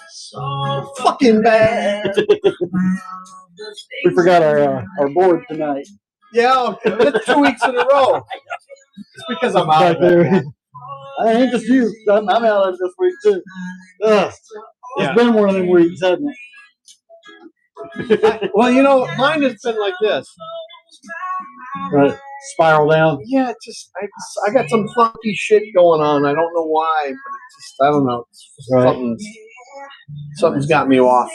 So fucking bad. We forgot our board tonight. Yeah, it's 2 weeks in a row. It's because I'm out of it. I ain't just you. I'm out of it this week too. It's been one of them weeks, hasn't it? Well, you know, mine has been like this. Right. Spiral down. Yeah, it's just I got some funky shit going on. I don't know why, but it's just I don't know. It's just something's got me off.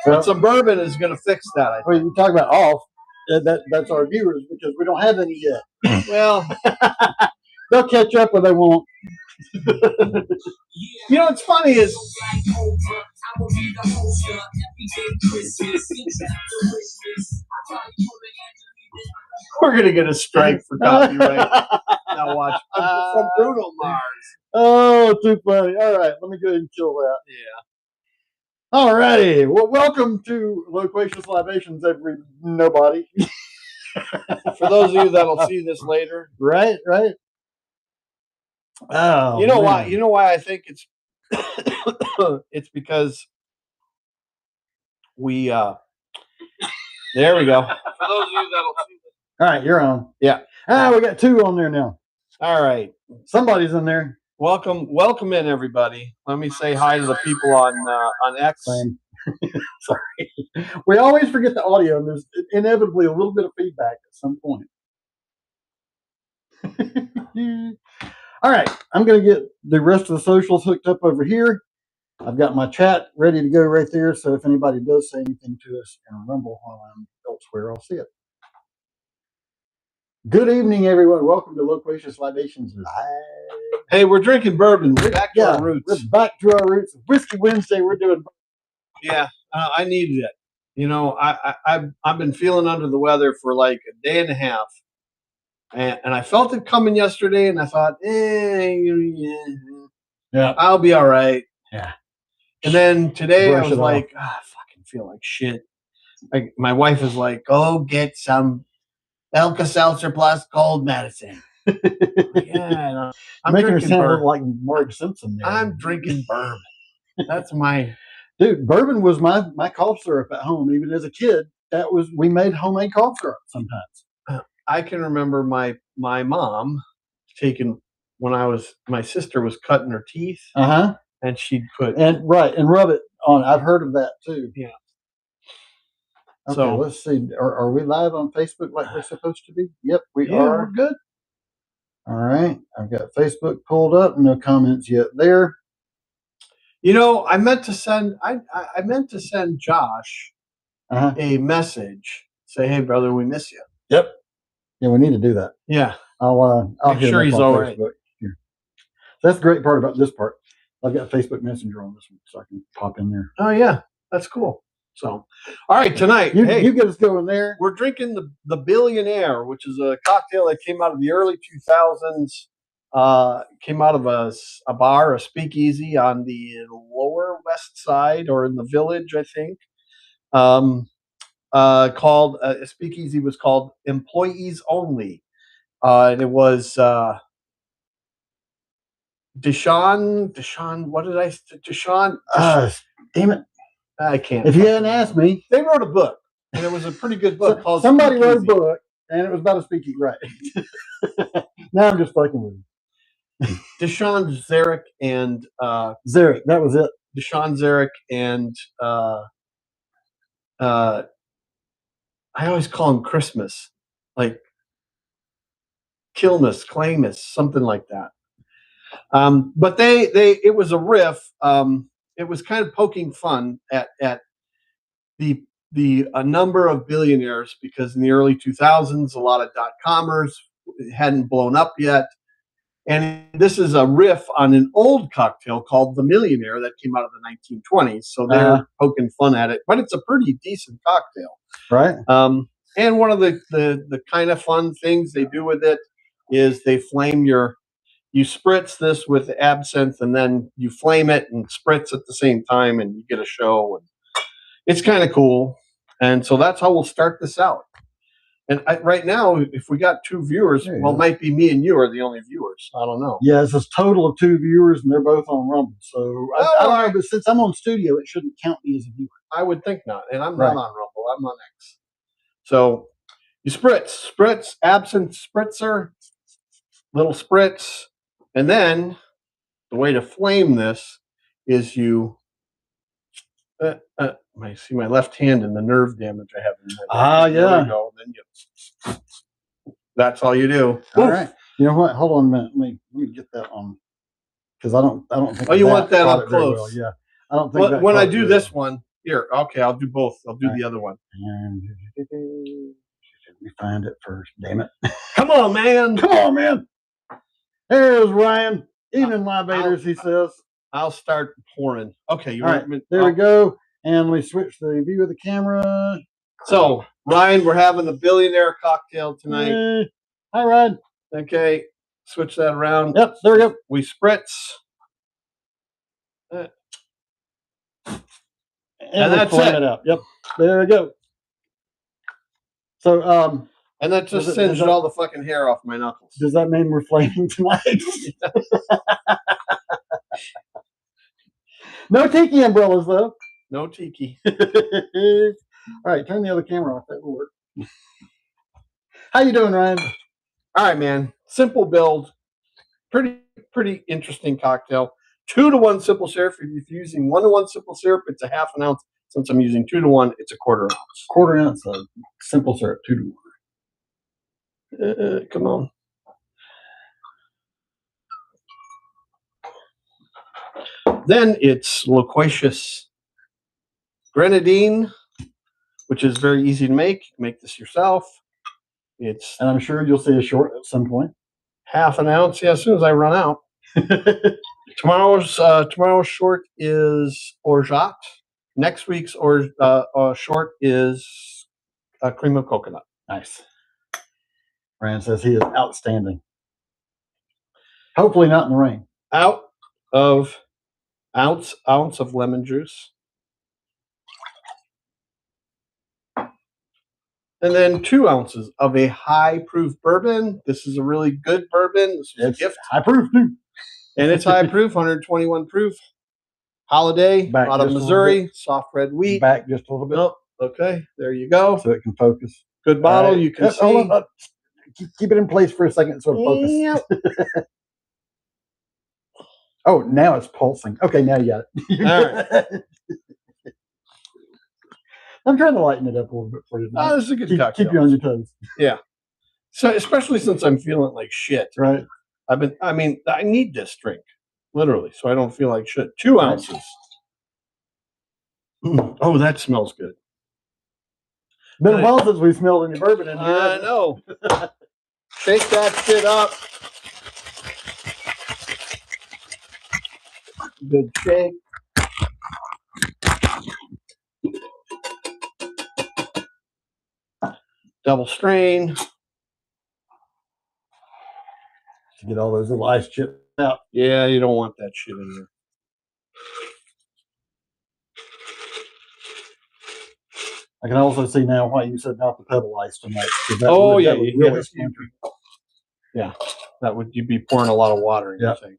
Well, but some bourbon is going to fix that. Well, you talk about off. That's our viewers because we don't have any yet. Well, they'll catch up when they won't. You know what's funny is we're gonna get a strike for copyright. Now watch from Bruno Mars. Oh, too funny. All right, let me go ahead and kill that. Yeah. All righty. Well, welcome to Loquacious Libations, nobody. For those of you that'll see this later, right. Oh, you know why? You know why I think it's it's because we there we go. For those of you that'll see this. All right, you're on. Yeah. We got 2 on there now. All right. Somebody's in there. Welcome in, everybody. Let me say hi to the people on X. Sorry. We always forget the audio, and there's inevitably a little bit of feedback at some point. All right, I'm going to get the rest of the socials hooked up over here. I've got my chat ready to go right there, so if anybody does say anything to us in Rumble while I'm elsewhere, I'll see it. Good evening, everyone. Welcome to Loquacious Libations Live. Hey, we're drinking bourbon. We're back to our roots. We're back to our roots. Whiskey Wednesday, we're doing bourbon. Yeah, I needed it. You know, I've been feeling under the weather for like a day and a half. And I felt it coming yesterday, and I thought, I'll be all right. Yeah. And then today I was like, I fucking feel like shit. Like my wife is like, go get some Alka-Seltzer plus cold medicine. Yeah, I'm making her sound like Mark Simpson. I'm drinking bourbon. That's my dude. Bourbon was my cough syrup at home. Even as a kid, we made homemade cough syrup sometimes. I can remember my mom taking when my sister was cutting her teeth. And she'd put and rub it on. I've heard of that too. Yeah. Okay, so let's see. Are we live on Facebook like we're supposed to be? Yep, we are. We're good. All right. I've got Facebook pulled up. No comments yet there. You know, I meant to send Josh a message. Say, hey brother, we miss you. Yep. Yeah, we need to do that. Yeah. I'll make sure he's all right. Here. That's the great part about this part. I've got Facebook Messenger on this one, so I can pop in there. Oh yeah, that's cool. So, all right, tonight, you get us going there. We're drinking the Billionaire, which is a cocktail that came out of the early 2000s. Came out of a bar, a speakeasy on the lower west side or in the Village, I think. Called a speakeasy was called Employees Only, and it was Deshaun. What did I? Deshaun. Damn it! I can't. If you hadn't asked me, they wrote a book, and it was a pretty good book called. Somebody wrote a book, and it was about a speakeasy, right? Now I'm just fucking with you. Deshaun Zarek and Zarek. That was it. Deshaun Zarek and I always call him Christmas, like Kilmus, Clamus, something like that. But it was a riff. It was kind of poking fun at a number of billionaires, because in the early 2000s, a lot of dot-commers hadn't blown up yet. And this is a riff on an old cocktail called the Millionaire that came out of the 1920s. So they're poking fun at it, but it's a pretty decent cocktail. Right. And one of the kind of fun things they do with it is they flame you spritz this with absinthe, and then you flame it and spritz at the same time, and you get a show. And it's kind of cool. And so that's how we'll start this out. And right now, if we got 2 viewers, well, it might be me and you are the only viewers. I don't know. Yeah, it's a total of 2 viewers, and they're both on Rumble. So I don't know, but since I'm on studio, it shouldn't count me as a viewer. I would think not. And I'm not on Rumble. I'm on X. So you spritz, absinthe spritzer, little spritz. And then the way to flame this is you I see my left hand and the nerve damage I have in my yeah. There we go. Then that's all you do. All right. You know what? Hold on a minute. Let me get that on, because I don't think. Oh, you want that up close? Well. Yeah. I don't think. When I do this one, here. Okay, I'll do both. I'll do the other one. Let me find it first. Damn it! Come on, man! Come on, man! There's Ryan. Evening, libators. He says. I'll start pouring. Okay, all right. There we go. And we switch the view of the camera. So, Ryan, we're having the Billionaire Cocktail tonight. Hi, Ryan. Okay, switch that around. Yep, there we go. We spritz. And that's it. It out. Yep, there we go. So, and that just singed all the fucking hair off my knuckles. Does that mean we're flaming tonight? No tiki umbrellas, though. No tiki. All right, turn the other camera off. That will work. How you doing, Ryan? All right, man. Simple build. Pretty interesting cocktail. 2-to-1 simple syrup. If you're using 1-to-1 simple syrup, it's a half an ounce. Since I'm using 2-to-1, it's a quarter ounce. Quarter ounce of simple syrup, 2-to-1. Come on. Then it's Loquacious Grenadine, which is very easy to make. Make this yourself. And I'm sure you'll see a short at some point. Half an ounce. Yeah, as soon as I run out. Tomorrow's short is orgeat. Next week's short is cream of coconut. Nice. Ryan says he is outstanding. Hopefully not in the rain. Out of ounce of lemon juice. And then 2 ounces of a high proof bourbon. This is a really good bourbon. This is a gift. High proof, too. And it's high proof, 121 proof. Holiday, out of Missouri, soft red wheat. Back just a little bit. Oh, okay, there you go. So it can focus. Good bottle. You can see. Hold on. Keep it in place for a second so it focus. Yep. Oh, now it's pulsing. Okay, now you got it. All right. I'm trying to lighten it up a little bit for you. Oh, this is a good cocktail. Keep you on your toes. Yeah. So especially since I'm feeling like shit. Right. I need this drink, literally, so I don't feel like shit. 2 ounces. Oh, that smells good. Been a while since we smelled any bourbon in here. I know. Shake that shit up. Good shake. Double strain. To get all those little ice chips out. Yeah, you don't want that shit in there. I can also see now why you said not the pebble ice tonight. Oh, yeah. Yeah. That would, you'd be pouring a lot of water in your thing.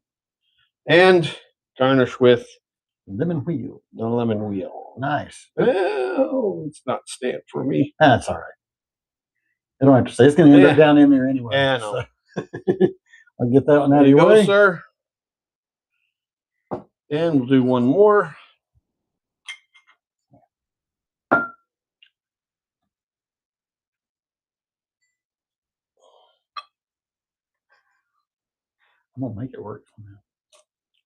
And garnish with lemon wheel. The lemon wheel. Nice. Well, it's not staying for me. That's all right. I don't have to say. It's going to end up down in there anyway. Yeah, I know. So. I'll get that one out of your way. Sir. And we'll do one more. I'm going to make it work somehow.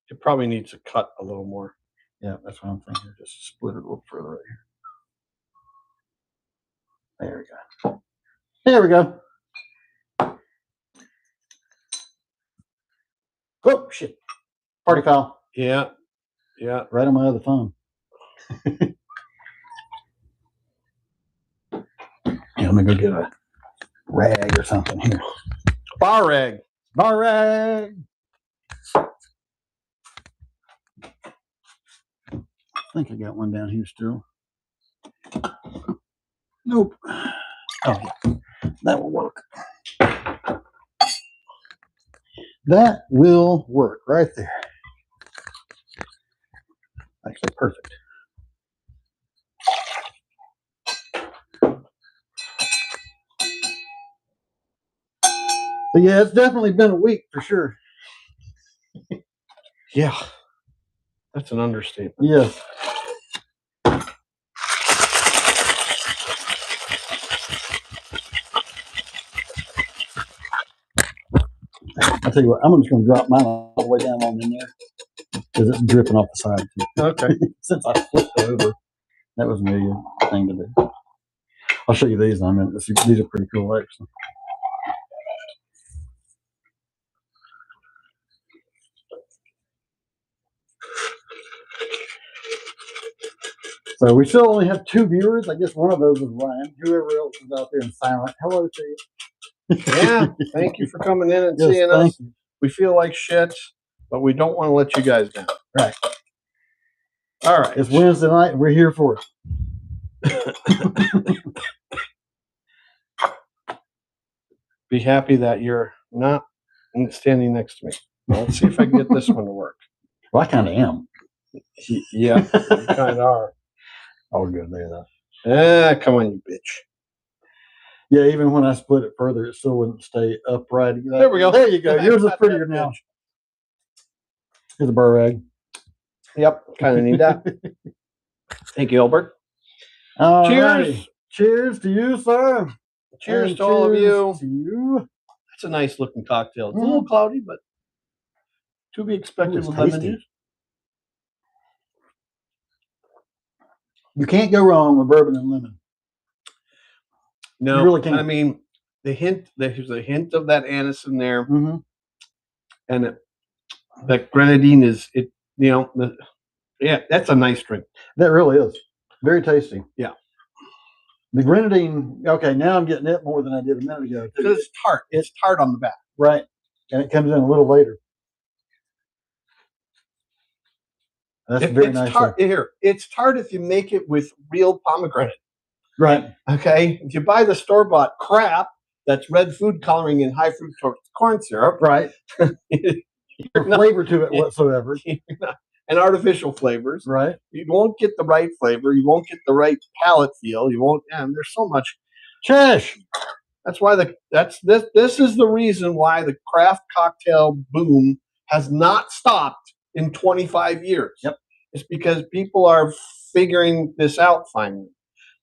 It probably needs to cut a little more. Yeah, that's what I'm thinking. Just split it a little further right here. There we go. There we go. Oh, shit. Party foul. Yeah. Yeah. Right on my other phone. Yeah, let me go get a rag or something here. Bar rag. Bar rag. I think I got one down here still. Nope. Oh, yeah. That will work. That will work right there. Actually, perfect. But yeah, it's definitely been a week for sure. Yeah, that's an understatement. Yes. I'll tell you what, I'm just going to drop mine all the way down on in there because it's dripping off the side. Okay. Since I flipped it over, that was maybe a thing to do. I'll show you these in a minute. These are pretty cool, actually. So we still only have 2 viewers. I guess one of those is Ryan. Whoever else is out there in silent, hello to you. Yeah, thank you for coming in and Yes, seeing thank us. you. We feel like shit, but we don't want to let you guys down. Right. All right. It's Wednesday night. We're here for it. Be happy that you're not standing next to me. Well, let's see if I can get this one to work. Well, I kind of am. Yeah, you kind of are. Oh, good there, though. Come on, you bitch. Yeah, even when I split it further, it still wouldn't stay upright. There we go. There you go. Yours is prettier now. Here's a burr rag. Yep, kind of need that. Thank you, Albert. Cheers. Righty. Cheers to you, sir. Cheers and to all of you. To you. That's a nice looking cocktail. It's a little cloudy, but to be expected with lemon juice. You can't go wrong with bourbon and lemon. No, you really can't. I mean, there's a hint of that anise in there, and that grenadine is it. You know, yeah, that's a nice drink. That really is very tasty. Yeah, the grenadine. Okay, now I'm getting it more than I did a minute ago. Because it's tart. It's tart on the back, right? And it comes in a little later. That's very nice. Tart. Here, it's tart if you make it with real pomegranate. Right. Okay. If you buy the store-bought crap that's red food coloring and high fructose corn syrup, right? Flavor to it whatsoever, and artificial flavors, right? You won't get the right flavor. You won't get the right palate feel. You won't. And there's so much. Chesh. That's why this is the reason why the craft cocktail boom has not stopped in 25 years. Yep. It's because people are figuring this out finally.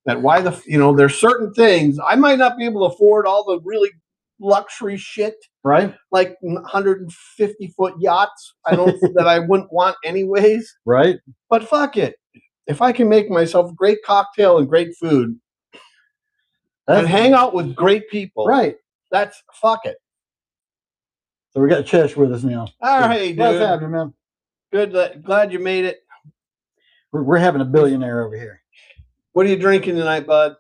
That why there's certain things I might not be able to afford all the really luxury shit, right? Like 150-foot yachts. That I wouldn't want anyways, right? But fuck it, if I can make myself a great cocktail and great food, and hang out with great people, right? That's fuck it. So we got Chesh with us now. All right, dude. Glad to have you, man. Good. Glad you made it. We're having a billionaire over here. What are you drinking tonight, bud?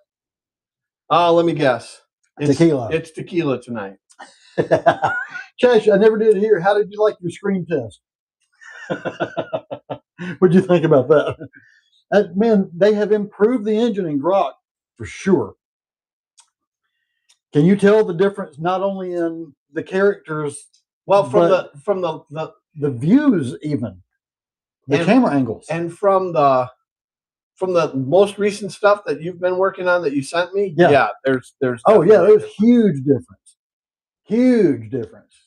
Oh, let me guess. Tequila. It's tequila tonight. Chesh, I never did hear. How did you like your screen test? What'd you think about that? Man, they have improved the engine in Grok for sure. Can you tell the difference not only in the characters, well, from the views, even the camera angles, and from the most recent stuff that you've been working on that you sent me? Yeah. There's there's huge difference.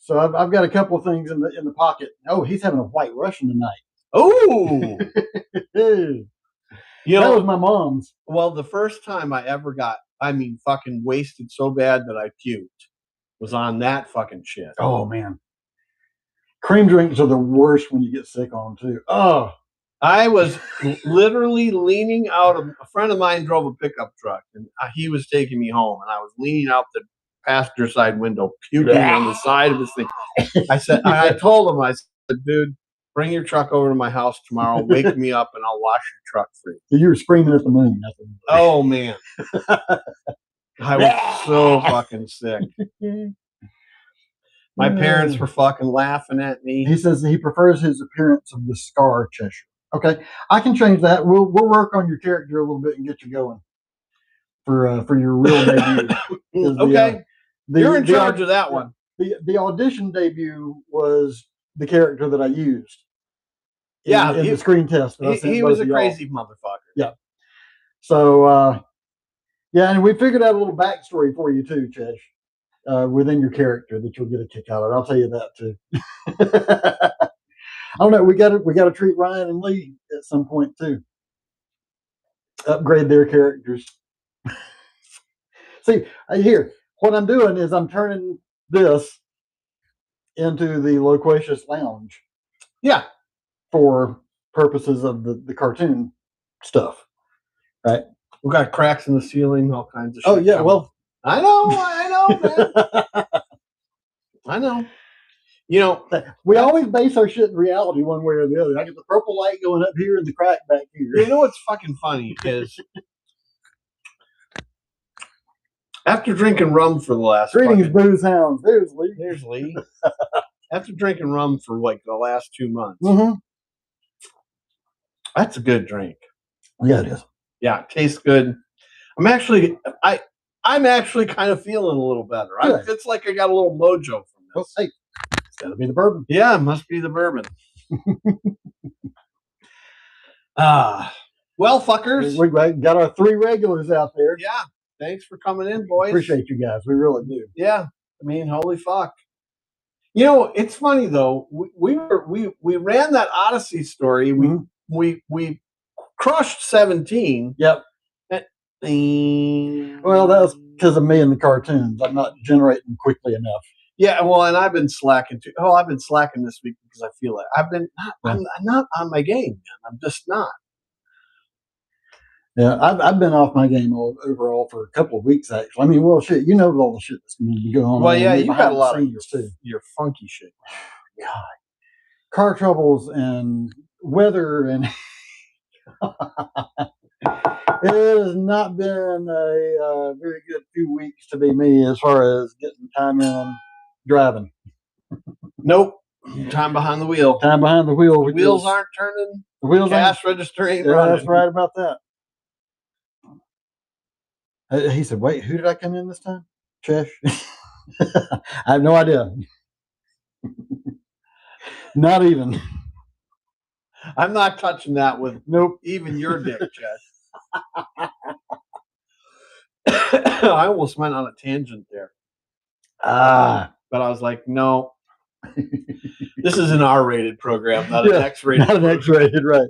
So I've got a couple of things in the pocket. Oh, he's having a White Russian tonight. Oh, that was my mom's. Well, the first time I ever got, fucking wasted so bad that I puked was on that fucking shit. Oh man, cream drinks are the worst when you get sick on them too. Oh. I was literally leaning out of a friend of mine drove a pickup truck and he was taking me home and I was leaning out the passenger side window puking on the side of his thing. I told him, I said, dude, bring your truck over to my house tomorrow, wake me up and I'll wash your truck for you. So you were screaming at the moon. Oh man. I was so fucking sick. My parents were fucking laughing at me. He says he prefers his appearance of the Scar Cheshire. Okay, I can change that. We'll work on your character a little bit and get you going for your real debut. Okay, you're in charge of that one. The audition debut was the character that I used. In the screen test. He was a crazy motherfucker. Yeah. So yeah, and we figured out a little backstory for you too, Chesh, within your character that you'll get a kick out of. I'll tell you that too. I don't know. We got to treat Ryan and Lee at some point too. Upgrade their characters. See, here, what I'm doing is I'm turning this into the Loquacious Lounge. Yeah. For purposes of the cartoon stuff, right? We got cracks in the ceiling, all kinds of shit. Oh yeah, well, I know, man. I know. You know, we always base our shit in reality one way or the other. I get the purple light going up here and the crack back here. You know what's fucking funny is after drinking rum for the last greetings, booze hounds. There's Lee. There's Lee. After drinking rum for like the last 2 months, that's a good drink. Yeah, it is. Yeah, it tastes good. I'm actually kind of feeling a little better. It's like I got a little mojo from this. Well, hey, it's got to be the bourbon. Yeah, it must be the bourbon. Well, fuckers, we got our 3 regulars out there. Yeah, thanks for coming in, boys. Appreciate you guys. We really do. Yeah, I mean, holy fuck. You know, it's funny though. We ran that Odyssey story. We crushed 17. Yep. Well, that was because of me and the cartoons. I'm not generating quickly enough. Yeah, well, and I've been slacking too. Oh, I've been slacking this week because I feel it. I'm not on my game, man. I'm just not. Yeah, I've been off my game overall for a couple of weeks actually. I mean, well, shit, you know all the shit that's going to be going on. Well, yeah, you got a lot of your funky shit. God, car troubles and weather and it has not been a very good few weeks to be me as far as getting time in on driving. Nope. Time behind the wheel. Time behind the wheel. The wheels aren't turning. The wheels cash register ain't running. That's right about that. He said, wait, who did I come in this time? Chesh? I have no idea. Not even. I'm not touching that with even your dick, Chess. I almost went on a tangent there. But I was like, no. This is an R-rated program, not an X-rated. Not an X-rated, right.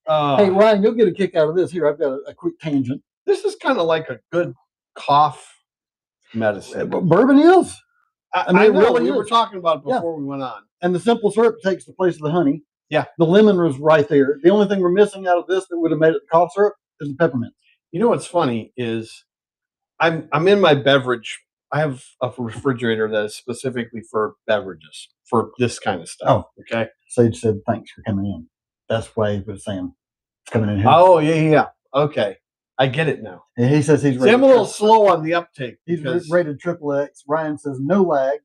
Hey, Ryan, you'll get a kick out of this. Here, I've got a quick tangent. This is kind of like a good cough medicine. Bourbon is. I mean, really, we were talking about it before we went on. And the simple syrup takes the place of the honey. Yeah. The lemon was right there. The only thing we're missing out of this that would have made it the cough syrup is the peppermint. You know what's funny is I'm in my beverage. I have a refrigerator that is specifically for beverages, for this kind of stuff. Oh, okay. Sage said, thanks for coming in. That's why he was saying it's coming in here. Oh, yeah. Okay. I get it now. And he says he's rated. See, I'm a little slow on the uptake. He's rated XXX. Ryan says no lag.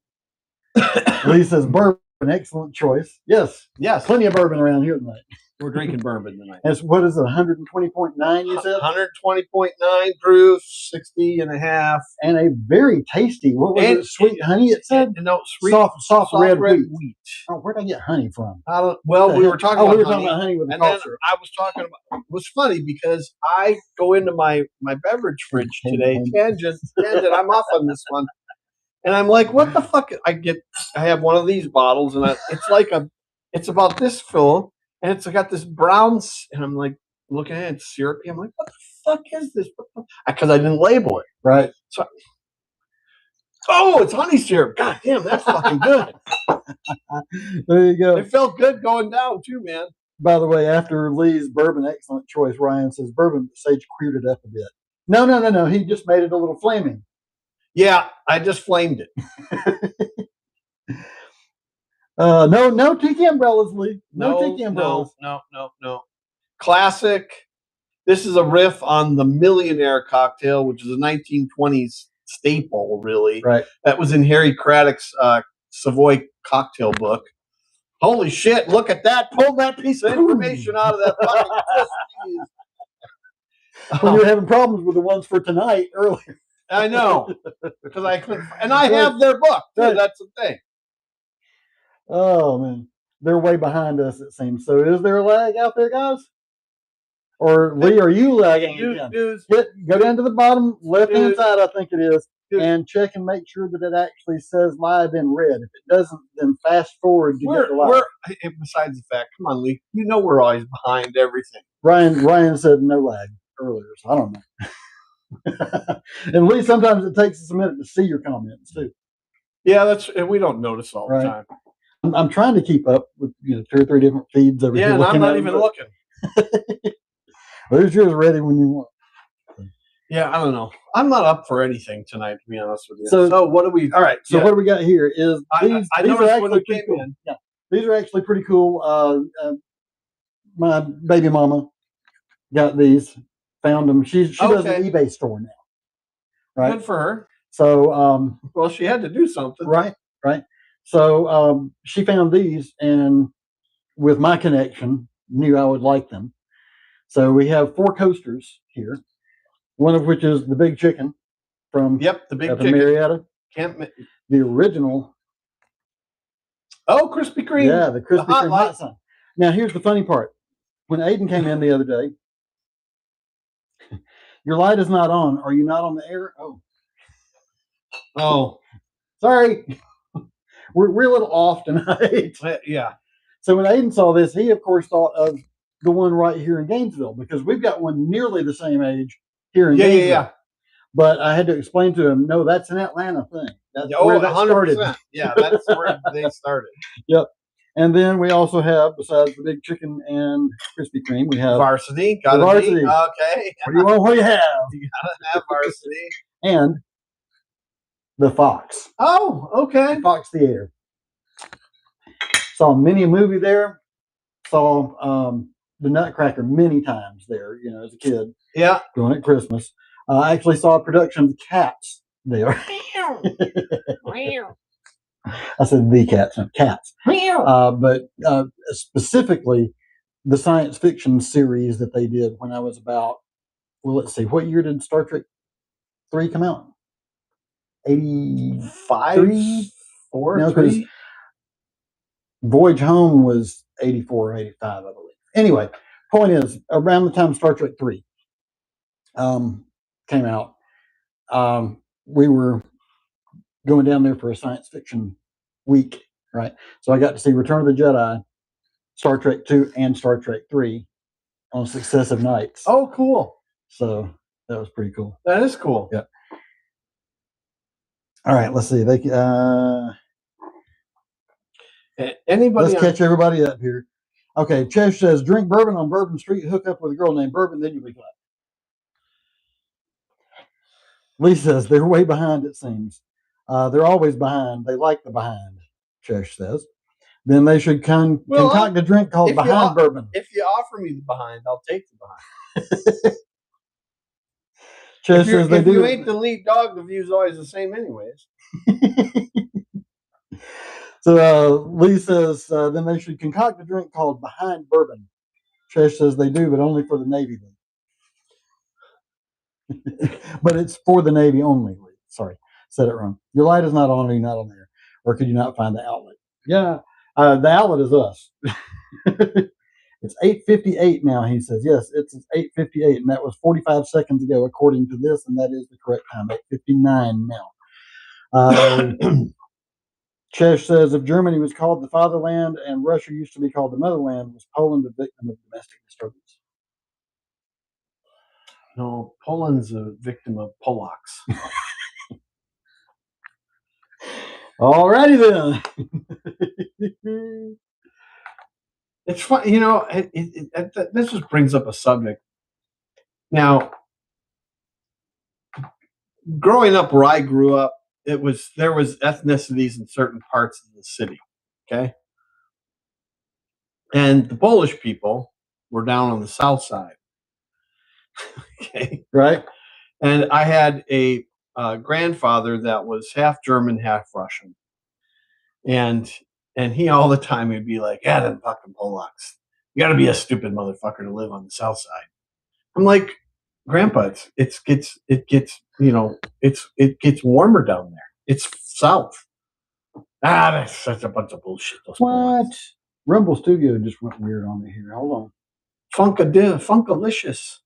Lee says bourbon, excellent choice. Yes. Plenty of bourbon around here tonight. We're drinking bourbon tonight. That's what is it, 120.9 you said? 120.9 proof, 60 and a half. And a very tasty, what was it, sweet honey it said? No, sweet, soft red wheat. Oh, where'd I get honey from? We were talking about honey with and then I was talking about, it was funny because I go into my beverage fridge today, tangent, I'm off on this one. And I'm like, what the fuck? I have one of these bottles and it's about this full. And it's got this brown, and I'm like looking at it, it's syrupy. I'm like, what the fuck is this? Because I didn't label it. Right. So, it's honey syrup. God damn, that's fucking good. There you go. It felt good going down too, man. By the way, after Lee's bourbon, excellent choice, Ryan says bourbon, Sage queued it up a bit. No. He just made it a little flaming. Yeah, I just flamed it. No tiki umbrellas, Lee. No tiki umbrellas. No. Classic. This is a riff on the Billionaire Cocktail, which is a 1920s staple, really. Right. That was in Harry Craddock's Savoy cocktail book. Holy shit, look at that. Pull that piece of information out of that fucking when you were having problems with the ones for tonight earlier. I know, because I couldn't, and I have their book too. Right. That's the thing. Oh man, they're way behind us, it seems. So, is there a lag out there, guys? Or Lee, are you lagging again? Go down to the bottom left-hand side, I think it is, and check and make sure that it actually says live in red. If it doesn't, then fast forward to get the live. Besides the fact, come on, Lee, you know we're always behind everything. Ryan said no lag earlier, so I don't know. And Lee, sometimes it takes us a minute to see your comments too. Yeah, we don't notice all the time. I'm trying to keep up with 2 or 3 different feeds over here. Yeah, and I'm not even looking. There's yours ready when you want. Yeah, I don't know. I'm not up for anything tonight, to be honest with you. So what do we? All right. So what do we got here? Is these are actually pretty cool. Yeah, these are actually pretty cool. My baby mama got these. Found them. She does an eBay store now. Right. Good for her. So well, she had to do something. Right. So she found these, and with my connection, knew I would like them. So we have 4 coasters here, one of which is the Big Chicken from the Big Chicken Marietta. The original. Oh, Krispy Kreme. Yeah, the Krispy Kreme hot sign. Now here's the funny part. When Aiden came in the other day, your light is not on. Are you not on the air? Oh, sorry. We're a little off tonight. Yeah. So when Aiden saw this, he of course thought of the one right here in Gainesville, because we've got one nearly the same age here in Gainesville. Yeah. But I had to explain to him, no, that's an Atlanta thing. That's where that 100%. Started. Yeah, that's where they started. Yep. And then we also have, besides the Big Chicken and Krispy Kreme, we have Varsity. Varsity. Okay. What do you have? You gotta have Varsity. And the Fox. Oh, okay. Fox Theater. Saw many a movie there. Saw the Nutcracker many times there, as a kid. Yeah. Going at Christmas. I actually saw a production of Cats there. I said the Cats, not Cats. But specifically the science fiction series that they did when I was about, let's see, what year did Star Trek 3 come out? 85? 4? No, because Voyage Home was 84 or 85, I believe. Anyway, point is, around the time Star Trek 3 came out, we were going down there for a science fiction week, right? So I got to see Return of the Jedi, Star Trek 2, and Star Trek 3 on successive nights. Oh, cool. So that was pretty cool. That is cool. Yeah. All right, let's see. Let's catch everybody up here. Okay, Chesh says, drink bourbon on Bourbon Street, hook up with a girl named Bourbon, then you'll be glad. Lee says, they're way behind, it seems. They're always behind. They like the behind, Chesh says. Then they should concoct a drink called Behind Bourbon. If you offer me the behind, I'll take the behind. Chesh says they do. If you ain't the lead dog, the view's always the same anyways. So Lee says, then they should concoct a drink called Behind Bourbon. Chesh says they do, but only for the Navy. But it's for the Navy only. Sorry, said it wrong. Your light is not on, or you're not on there. Or could you not find the outlet? Yeah, the outlet is us. It's 8:58 now, he says. Yes, it's 8:58, and that was 45 seconds ago, according to this, and that is the correct time, 8:59 now. Chesh says, if Germany was called the fatherland and Russia used to be called the motherland, was Poland a victim of domestic disturbance? No, Poland's a victim of Polacks. Alrighty then. It's fun, this just brings up a subject. Now, growing up where I grew up, there was ethnicities in certain parts of the city, okay? And the Polish people were down on the south side. Okay. Right. And I had a grandfather that was half German, half Russian. And he all the time would be like, yeah, them fucking Polacks. You got to be a stupid motherfucker to live on the south side. I'm like, Grandpa, it gets it gets warmer down there. It's south. That's such a bunch of bullshit. Those What? boys. Rumble Studio just went weird on me here. Hold on. Funkalicious.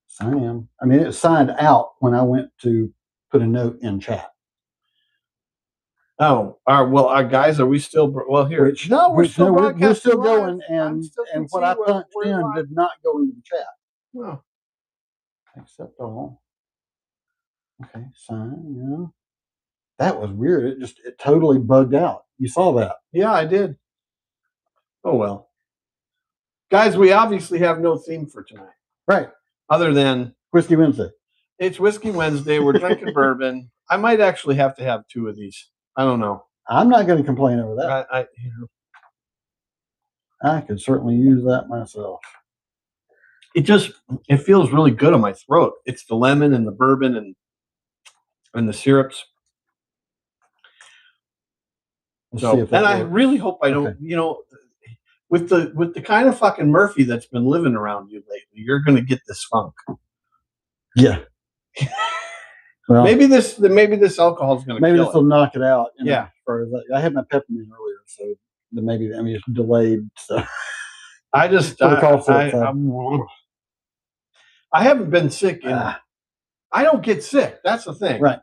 Sign. I mean, it signed out when I went to put a note in chat. Oh, our guys, are we still? Well, here. We're still live. going, and can what see I we're- punched we're in live. did not go into the chat. Oh, Accept all. Okay, sign. Yeah, that was weird. It totally bugged out. You saw that? yeah, I did. Oh well, guys, we obviously have no theme for tonight, Right. other than Whiskey Wednesday. it's Whiskey Wednesday. We're drinking bourbon. I might actually have to have 2 of these. I don't know. I'm not going to complain over that. I could certainly use that myself. It feels really good on my throat. It's the lemon and the bourbon and the syrups. So, and I really hope I don't, with the kind of fucking Murphy that's been living around you lately, you're going to get this funk. Yeah. Well, maybe this alcohol is going to maybe kill this will knock it out. Yeah. I had my peppermint earlier, so maybe it's delayed. So I haven't been sick. I don't get sick. That's the thing. Right.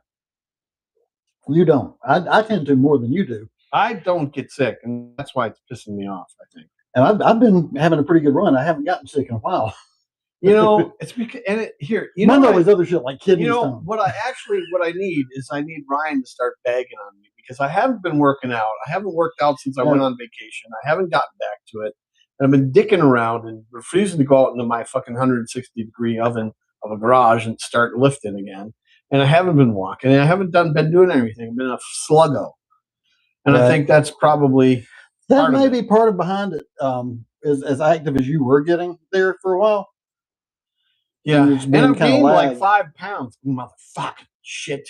You don't. I tend to more than you do. I don't get sick, and that's why it's pissing me off, I think. And I've been having a pretty good run. I haven't gotten sick in a while. It's because None of these other shit like kidney stone. What I need is Ryan to start bagging on me because I haven't been working out. I haven't worked out since I went on vacation. I haven't gotten back to it. And I've been dicking around and refusing to go out into my fucking 160-degree oven of a garage and start lifting again. And I haven't been walking. And I haven't been doing anything. I've been a sluggo. And I think that's probably that may be part of behind it. As active as you were getting there for a while. Yeah, and I've gained like 5 pounds. Motherfucking shit.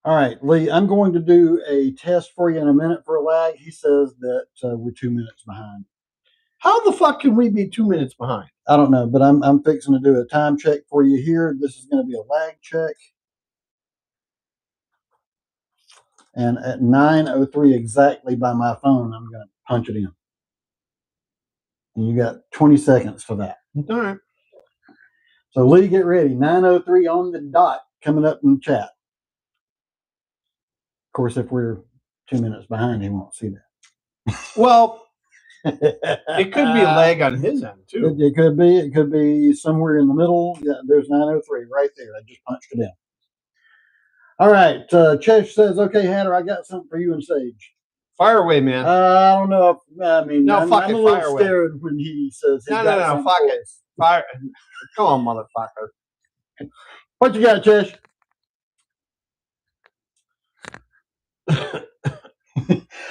All right, Lee, I'm going to do a test for you in a minute for a lag. He says that we're 2 minutes behind. How the fuck can we be 2 minutes behind? I don't know, but I'm fixing to do a time check for you here. This is going to be a lag check. And at 9:03 exactly by my phone, I'm going to punch it in. And you got 20 seconds for that. All right. So, Lee, get ready. 9:03 on the dot coming up in the chat. Of course, if we're 2 minutes behind, he won't see that. Well, it could be a lag on his end, too. It could be. It could be somewhere in the middle. Yeah, there's 9:03 right there. I just punched it in. All right. Chesh says, okay, Hatter, I got something for you and Sage. Fire away, man. I don't know. I'm a little fire scared when he says no, fuck it. Fire. Come on, motherfucker. What you got, Chesh?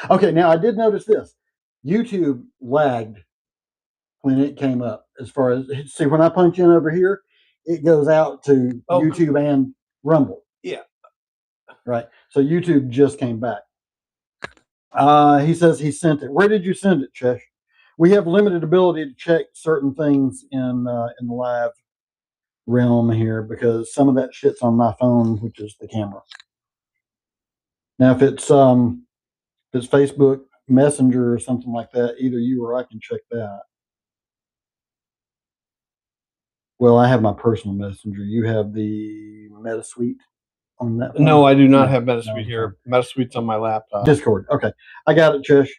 Okay, now I did notice this. YouTube lagged when it came up. As far as, see, when I punch in over here, it goes out to YouTube and Rumble. Yeah. Right. So YouTube just came back. He says he sent it. Where did you send it, Chesh? We have limited ability to check certain things in the live realm here because some of that shit's on my phone, which is the camera. Now, if it's Facebook Messenger or something like that, either you or I can check that. Well, I have my personal messenger. You have the MetaSuite on that phone? No, I do not have MetaSuite here. MetaSuite's on my laptop. Discord. Okay. I got it, Chesh.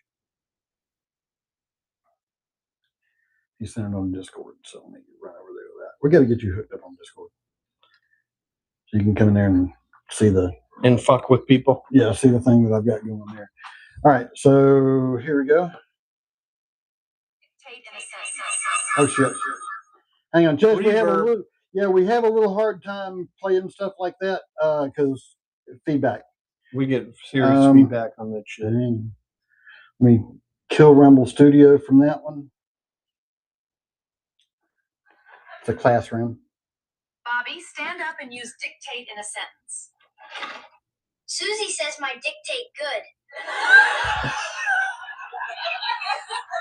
He sent it on Discord, so let me run over there with that. We got to get you hooked up on Discord. So you can come in there and see the... And fuck with people? Yeah, see the thing that I've got going there. All right, so here we go. Oh, shit. Hang on, Chesh, we have a little hard time playing stuff like that because feedback. We get serious feedback on that shit. Dang. Let me kill Rumble Studio from that one. It's a classroom. Bobby, stand up and use dictate in a sentence. Susie says my dictate good.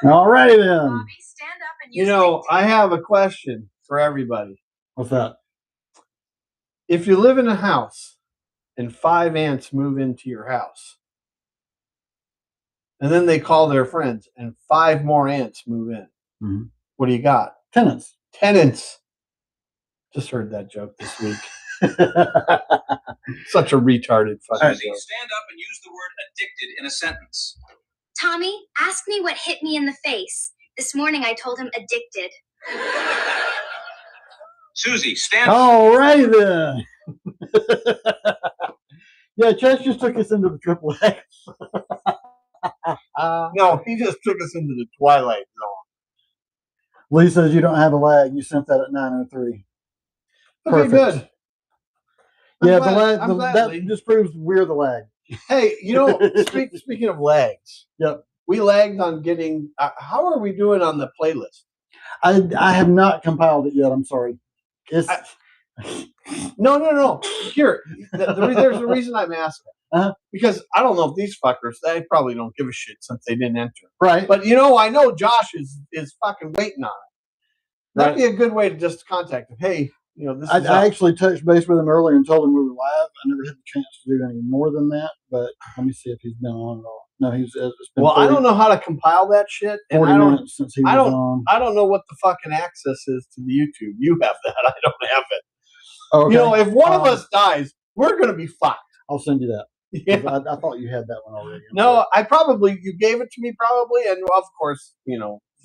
All righty then. Bobby, stand up and use I have a question. for everybody. What's that? If you live in a house and 5 ants move into your house, and then they call their friends and 5 more ants move in, Mm-hmm. what do you got? Tenants. Tenants. Just heard that joke this week. Such a retarded fucking joke. Stand up and use the word addicted in a sentence. Tommy, ask me what hit me in the face. This morning I told him addicted. Susie, stand up. All right then. Yeah, Chess just took us into the triple X. No, he just took us into the Twilight Zone. Lee says you don't have a lag. You sent that at 9:03. Okay, good. Yeah, glad- the lag. I'm glad, That Lee. just proves we're the lag. Hey, you know, speaking of lags, Yep. we lagged on getting. How are we doing on the playlist? I have not compiled it yet. I'm sorry. It's No. Here, there's a reason I'm asking. Uh-huh. Because I don't know if these fuckers, they probably don't give a shit since they didn't enter. right. But I know Josh is fucking waiting on it. That'd be a good way to just contact him. Hey, this is I actually touched base with him earlier and told him we were live. I never had the chance to do any more than that, but let me see if he's been on at all. No, it's been well, 30, I don't know how to compile that shit, and 40 I don't. minutes since he was on. I don't know what the fucking access is to the YouTube. You have that. I don't have it. Oh, okay. If one of us dies, we're gonna be fucked. I'll send you that. Yeah. I thought you had that one already. No, you gave it to me probably, and of course,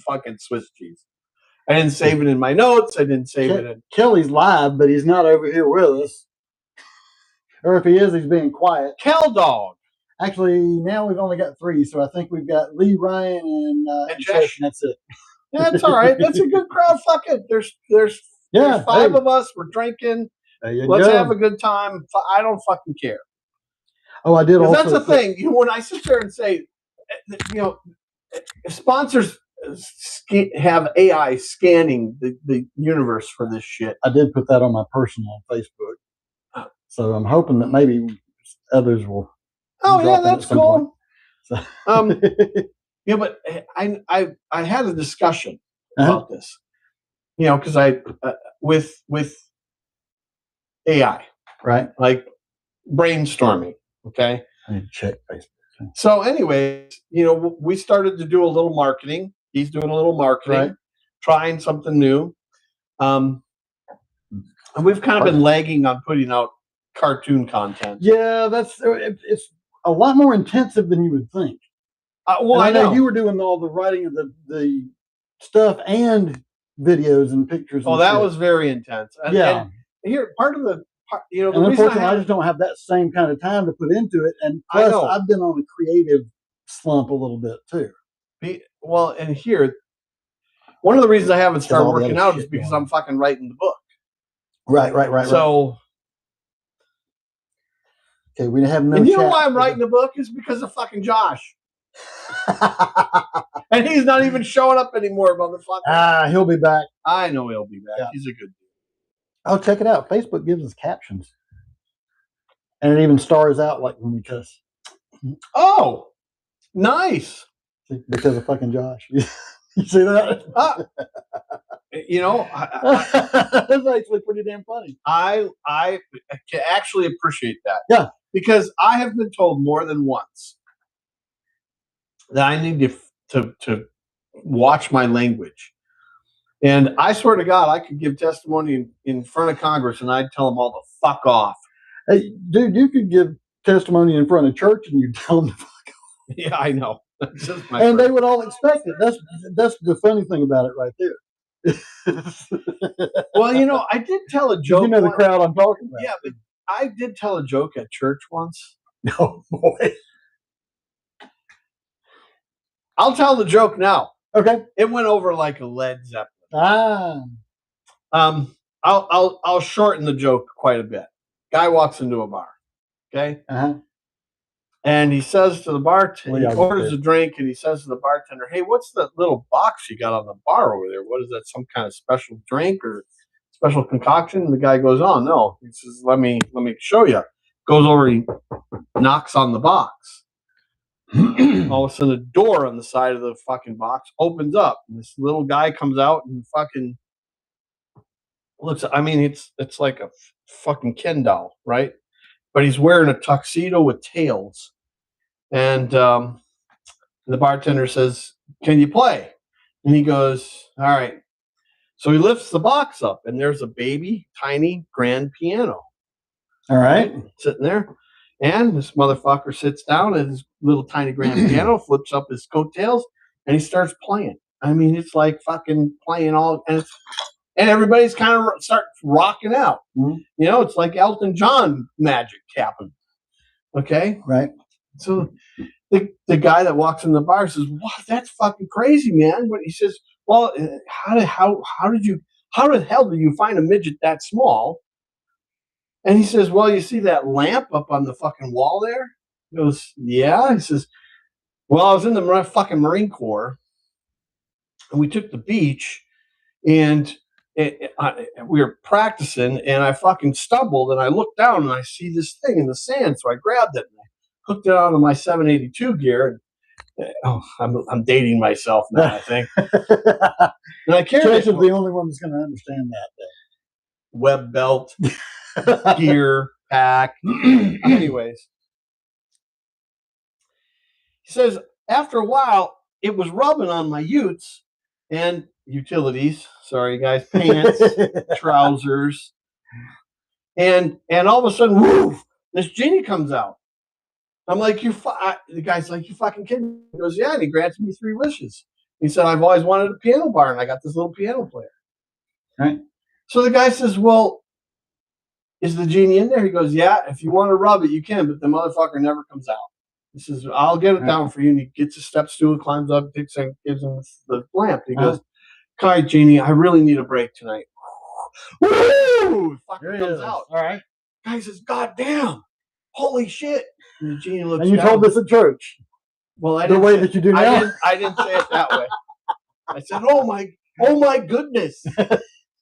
fucking Swiss cheese. I didn't save it in my notes. I didn't save it in. Kelly's live, but he's not over here with us. Or if he is, he's being quiet. Kel Dog. Actually, now we've only got 3, so I think we've got Lee, Ryan, and Chesh, and that's it. That's all right. That's a good crowd. Fuck it. There's 5 of us. We're drinking. There you Let's go. have a good time. I don't fucking care. Oh, I did also. That's the thing. When I sit there and say, sponsors have AI scanning the universe for this shit. I did put that on my personal Facebook, so I'm hoping that maybe others will. Oh yeah, that's cool. So. Yeah, but I had a discussion about this. Because I with AI, right, like brainstorming. Okay. I need to check Facebook. So, anyways, we started to do a little marketing. He's doing a little marketing, right. Trying something new. And we've kind of been lagging on putting out cartoon content. Yeah, it's a lot more intensive than you would think. Well, I know you were doing all the writing of the stuff and videos and pictures. Oh, that was very intense. And here, part of the and unfortunately, I just don't have that same kind of time to put into it. And plus, I've been on a creative slump a little bit too. Well, and here, one of the reasons I haven't started working out is because I'm fucking writing the book. Right. So, okay, we have no. And why I'm writing the book is because of fucking Josh. And he's not even showing up anymore, motherfucker. He'll be back. I know he'll be back. Yeah. He's a good dude. Oh, check it out. Facebook gives us captions. And it even stars out like when we cuss. Oh, nice. Because of fucking Josh. You see that? That's actually pretty damn funny. I actually appreciate that. Yeah. Because I have been told more than once that I need to watch my language. And I swear to God, I could give testimony in front of Congress and I'd tell them all to fuck off. Hey, dude, you could give testimony in front of church and you'd tell them to fuck off. Yeah, I know. And they would all expect it. That's the funny thing about it right there. Well, I did tell a joke. You know the crowd I'm talking about. Yeah, but I did tell a joke at church once. Oh, boy. I'll tell the joke now. Okay. It went over like a Led Zeppelin. I'll shorten the joke quite a bit. Guy walks into a bar. Okay. And he says to the bartender, he orders a drink, and he says to the bartender, "Hey, what's that little box you got on the bar over there? What is that? Some kind of special drink or special concoction?" And the guy goes, "Oh no." He says, "Let me show you." Goes over, he knocks on the box. All of a sudden, the door on the side of the fucking box opens up, and this little guy comes out and fucking looks. I mean, it's like a fucking Ken doll, right? But he's wearing a tuxedo with tails, and the bartender says, "Can you play?" And he goes, "All right." So he lifts the box up, and there's a baby, tiny grand piano. All right. Sitting there. And this motherfucker sits down at his little tiny grand piano, flips up his coattails, and he starts playing. I mean, it's like fucking playing all, and everybody's kind of starts rocking out. Mhm. You know, it's like Elton John magic happened. Okay. Right. So the guy that walks in the bar says, "Wow, that's fucking crazy, man." But he says, "Well, how the hell did you find a midget that small?" And he says, "Well, you see that lamp up on the fucking wall there?" He goes, "Yeah." He says, "Well, I was in the fucking Marine Corps, and we took the beach, and we were practicing, and I fucking stumbled, and I looked down, and I see this thing in the sand, so I grabbed it, and I hooked it onto my 782 gear, and I'm dating myself now, I think. And I carried Chase it. is the only one that's going to understand that. Web belt, gear, pack. Anyways. He says, after a while, it was rubbing on my utes and utilities. Sorry, guys, pants, trousers. And all of a sudden, woof, this genie comes out. I'm like, the guy's like, "You fucking kidding me?" He goes, "Yeah," and he grants me 3 wishes. He said, "I've always wanted a piano bar, and I got this little piano player." Right. So the guy says, "Well, is the genie in there?" He goes, "Yeah, if you want to rub it, you can, but the motherfucker never comes out." He says, "I'll get it down for you." And he gets a step stool, climbs up, gives him the lamp. He goes, "All right, genie, I really need a break tonight." Woo! Fucker comes out. All right. Guy says, "God damn, holy shit!" And the genie looks. And you told this at church. Well, the way that you do now. I didn't say it that way. I said, "Oh my goodness."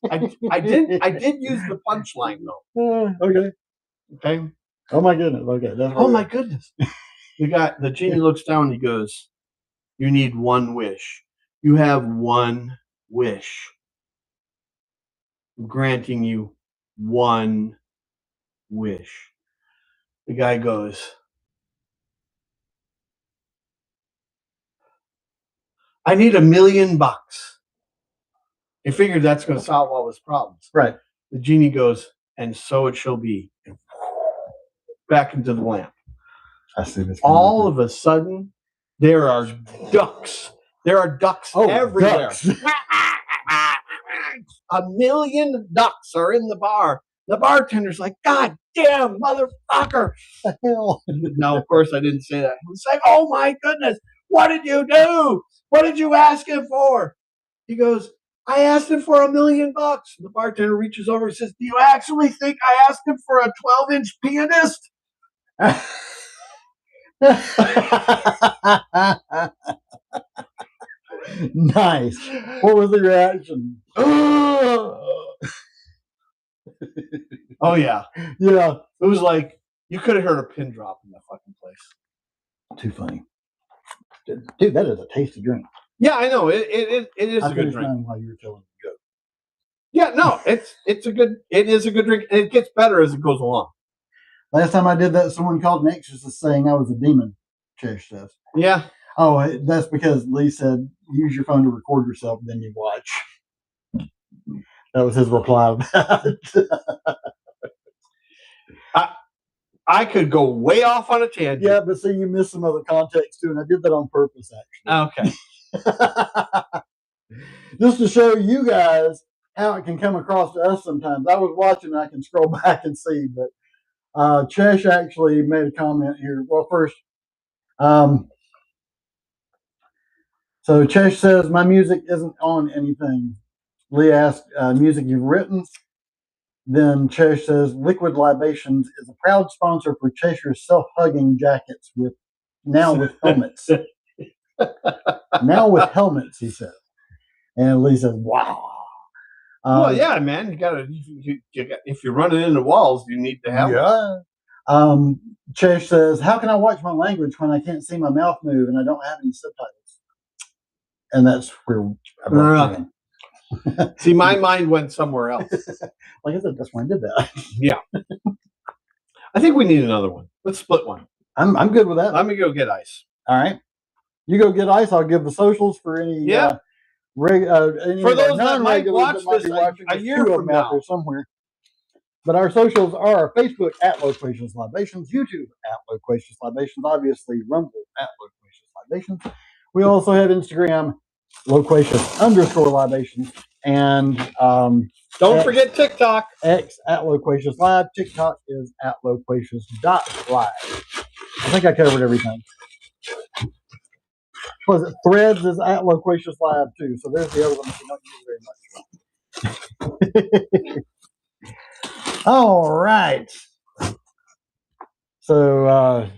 I did use the punchline though. Okay. Okay. Oh my goodness. Okay. Oh my goodness. The genie looks down and he goes, "You need one wish. You have one wish. I'm granting you one wish." The guy goes, "I need $1 million." He figured that's going to solve all his problems. Right. The genie goes, "And so it shall be." And back into the lamp. I see this. All of a sudden, there are ducks. There are ducks everywhere. Ducks. 1 million ducks are in the bar. The bartender's like, "God damn, motherfucker." What the hell? Now, of course, I didn't say that. He was like, "Oh my goodness, what did you do? What did you ask him for?" He goes, "I asked him for $1 million." The bartender reaches over and says, "Do you actually think I asked him for a 12-inch pianist?" Nice. What was the reaction? Oh yeah. Yeah. It was like you could have heard a pin drop in that fucking place. Too funny. Dude, that is a tasty drink. Yeah, I know. It is a good drink. While you were telling me to go. Yeah, no, it is a good drink, and it gets better as it goes along. Last time I did that, someone called an exorcist saying I was a demon. Chase says. Yeah. Oh, that's because Lee said, "Use your phone to record yourself, then you watch." That was his reply. I could go way off on a tangent. Yeah, but see, you missed some other context too, and I did that on purpose, actually. Okay. Just to show you guys how it can come across to us sometimes. I was watching, and I can scroll back and see, but Chesh actually made a comment here. Well, first, so Chesh says, "My music isn't on anything." Lee asked, "Music you've written?" Then Chesh says, "Liquid Libations is a proud sponsor for Cheshire's self-hugging jackets with helmets." Now with helmets, he said. And Lee says, "Wow." Well, yeah, man. You gotta. If you're running into walls, you need to have. Yeah. Chesh says, "How can I watch my language when I can't see my mouth move and I don't have any subtitles?" And that's where I brought you in. See, my mind went somewhere else. Like I said, that's why I did that. Yeah. I think we need another one. Let's split one. I'm good with that. Let me go get ice. All right. You go get ice. I'll give the socials for any any For those that might watch this a year from now. out there somewhere. But our socials are Facebook at Loquacious Libations, YouTube at Loquacious Libations, obviously Rumble at Loquacious Libations. We also have Instagram, Loquacious_Libations, and don't forget TikTok. X at Loquacious Live. TikTok is at Loquacious.live. I think I covered everything. Was it Threads is at Loquacious Live too? So there's the other one that you don't use very much. All right. So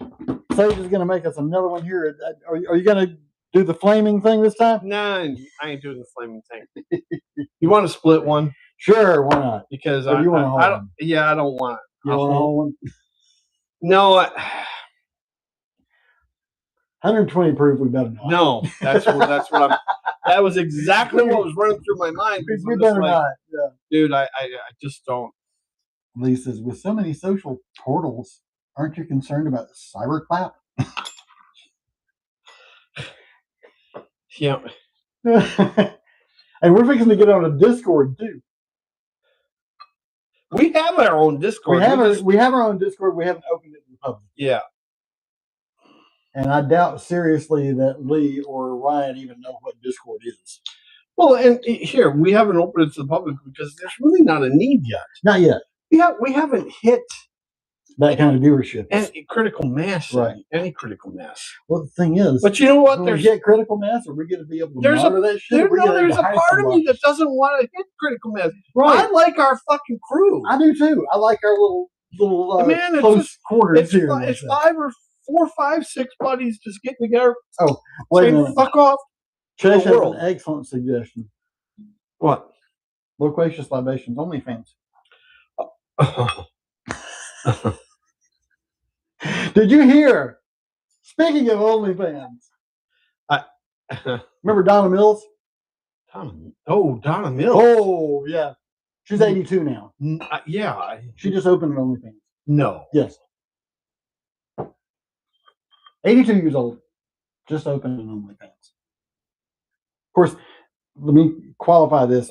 Sage is going to make us another one here. Are you going to do the flaming thing this time? Nah, I ain't doing the flaming thing. You want to split one? Sure, why not? Because I don't. Yeah, I don't want. You want a whole one? No. 120 proof. We better not. No, that's what I'm. That was exactly what was running through my mind. We better not. Yeah. Dude, I just don't. Lee says, with so many social portals, aren't you concerned about the cyberclap? Yeah. And we're fixing to get on a Discord too. We have our own Discord. We have our own Discord. We haven't opened it to the public. Yeah. And I doubt seriously that Lee or Ryan even know what Discord is. Well, and here, we haven't opened it to the public because there's really not a need yet. Not yet. We haven't hit that kind of viewership. Any critical mass. Right. Any critical mass. Well, the thing is. But you know what? When we get critical mass, are we going to be able to monitor that shit? There's a part of me that doesn't want to hit critical mass. Right. I like our fucking crew. I do too. I like our little man, close quarters here. It's 4, 5, 6 buddies just getting together. Oh, wait a minute. Fuck off. Chesh has an excellent suggestion. What? Loquacious Libations OnlyFans. Did you hear? Speaking of OnlyFans, remember Donna Mills? Donna Mills. Oh yeah, she's 82 now. Yeah, she just opened an OnlyFans. No. Yes. 82 years old, just opened an OnlyFans. Of course, let me qualify this.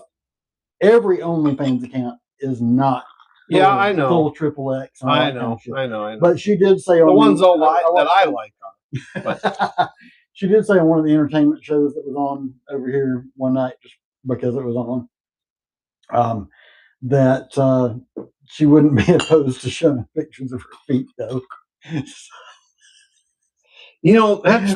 Every OnlyFans account is not. Yeah, I know. Full triple X. I know. But she did say the ones that I like are. But she did say on one of the entertainment shows that was on over here one night, just because it was on, that she wouldn't be opposed to showing pictures of her feet, though. You know, that's.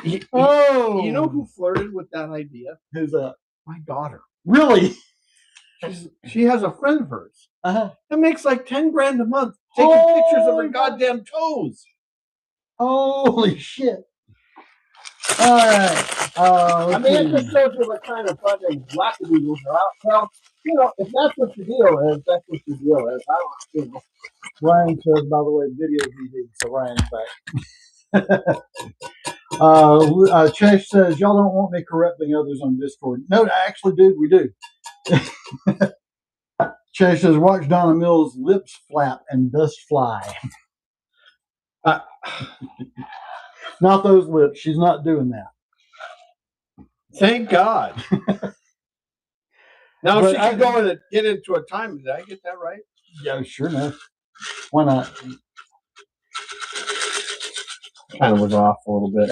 You know who flirted with that idea? Who's that? My daughter. Really? She has a friend of hers that makes like $10,000 a month taking pictures of her goddamn toes. Holy shit! All right. I mean, it just shows you what kind of fucking wackadoodles are out. Well, you know, if that's what your deal is, that's what your deal is. I don't, you know. Ryan says, by the way, video VD, so Ryan's back. Chesh says, y'all don't want me corrupting others on Discord. No, actually, dude, we do. Chesh says, watch Donna Mills' lips flap and dust fly. Not those lips. She's not doing that. Thank God. Now, if she could go and get into a time, did I get that right? Yeah, sure enough. Why not? Kind of was off a little bit.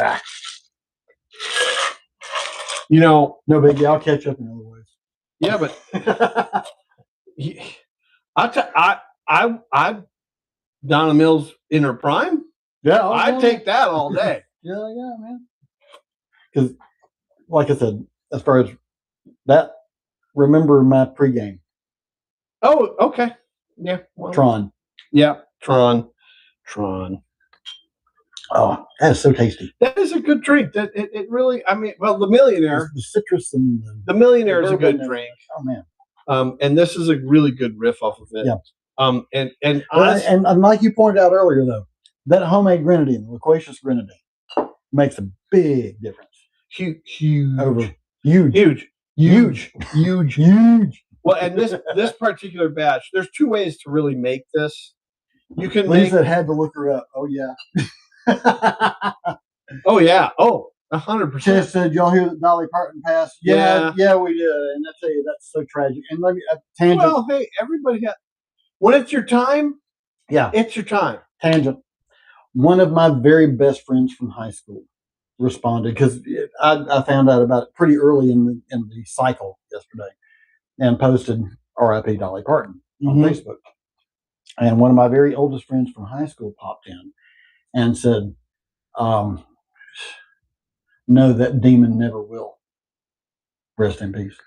You know, no biggie. I'll catch up in other ways. Yeah, but I Donna Mills in her prime. Yeah, I'd take that all day. Yeah, man. Because, like I said, as far as that, remember my pregame. Oh, okay. Yeah. Well, Tron. Yeah, Tron. Oh, that is so tasty. That is a good drink. That it really. I mean, well, the Millionaire, the citrus and the Millionaire is a good drink. Oh man. And this is a really good riff off of it. Yeah. And like you pointed out earlier, though, that homemade grenadine, Loquacious Grenadine, makes a big difference. Huge. Huge. Huge. Well, and this particular batch, there's two ways to really make this. You can Lisa had to look her up. Oh yeah. Oh yeah. Oh, 100%. Chess said, "Y'all hear that Dolly Parton passed?" Yeah, we did. And I tell you, that's so tragic. And let me tangent. Well, hey, everybody has. When it's your time, it's your time. Tangent. One of my very best friends from high school responded because I found out about it pretty early in the cycle yesterday, and posted "R.I.P. Dolly Parton" on Facebook. And one of my very oldest friends from high school popped in and said, "No, that demon never will. Rest in peace."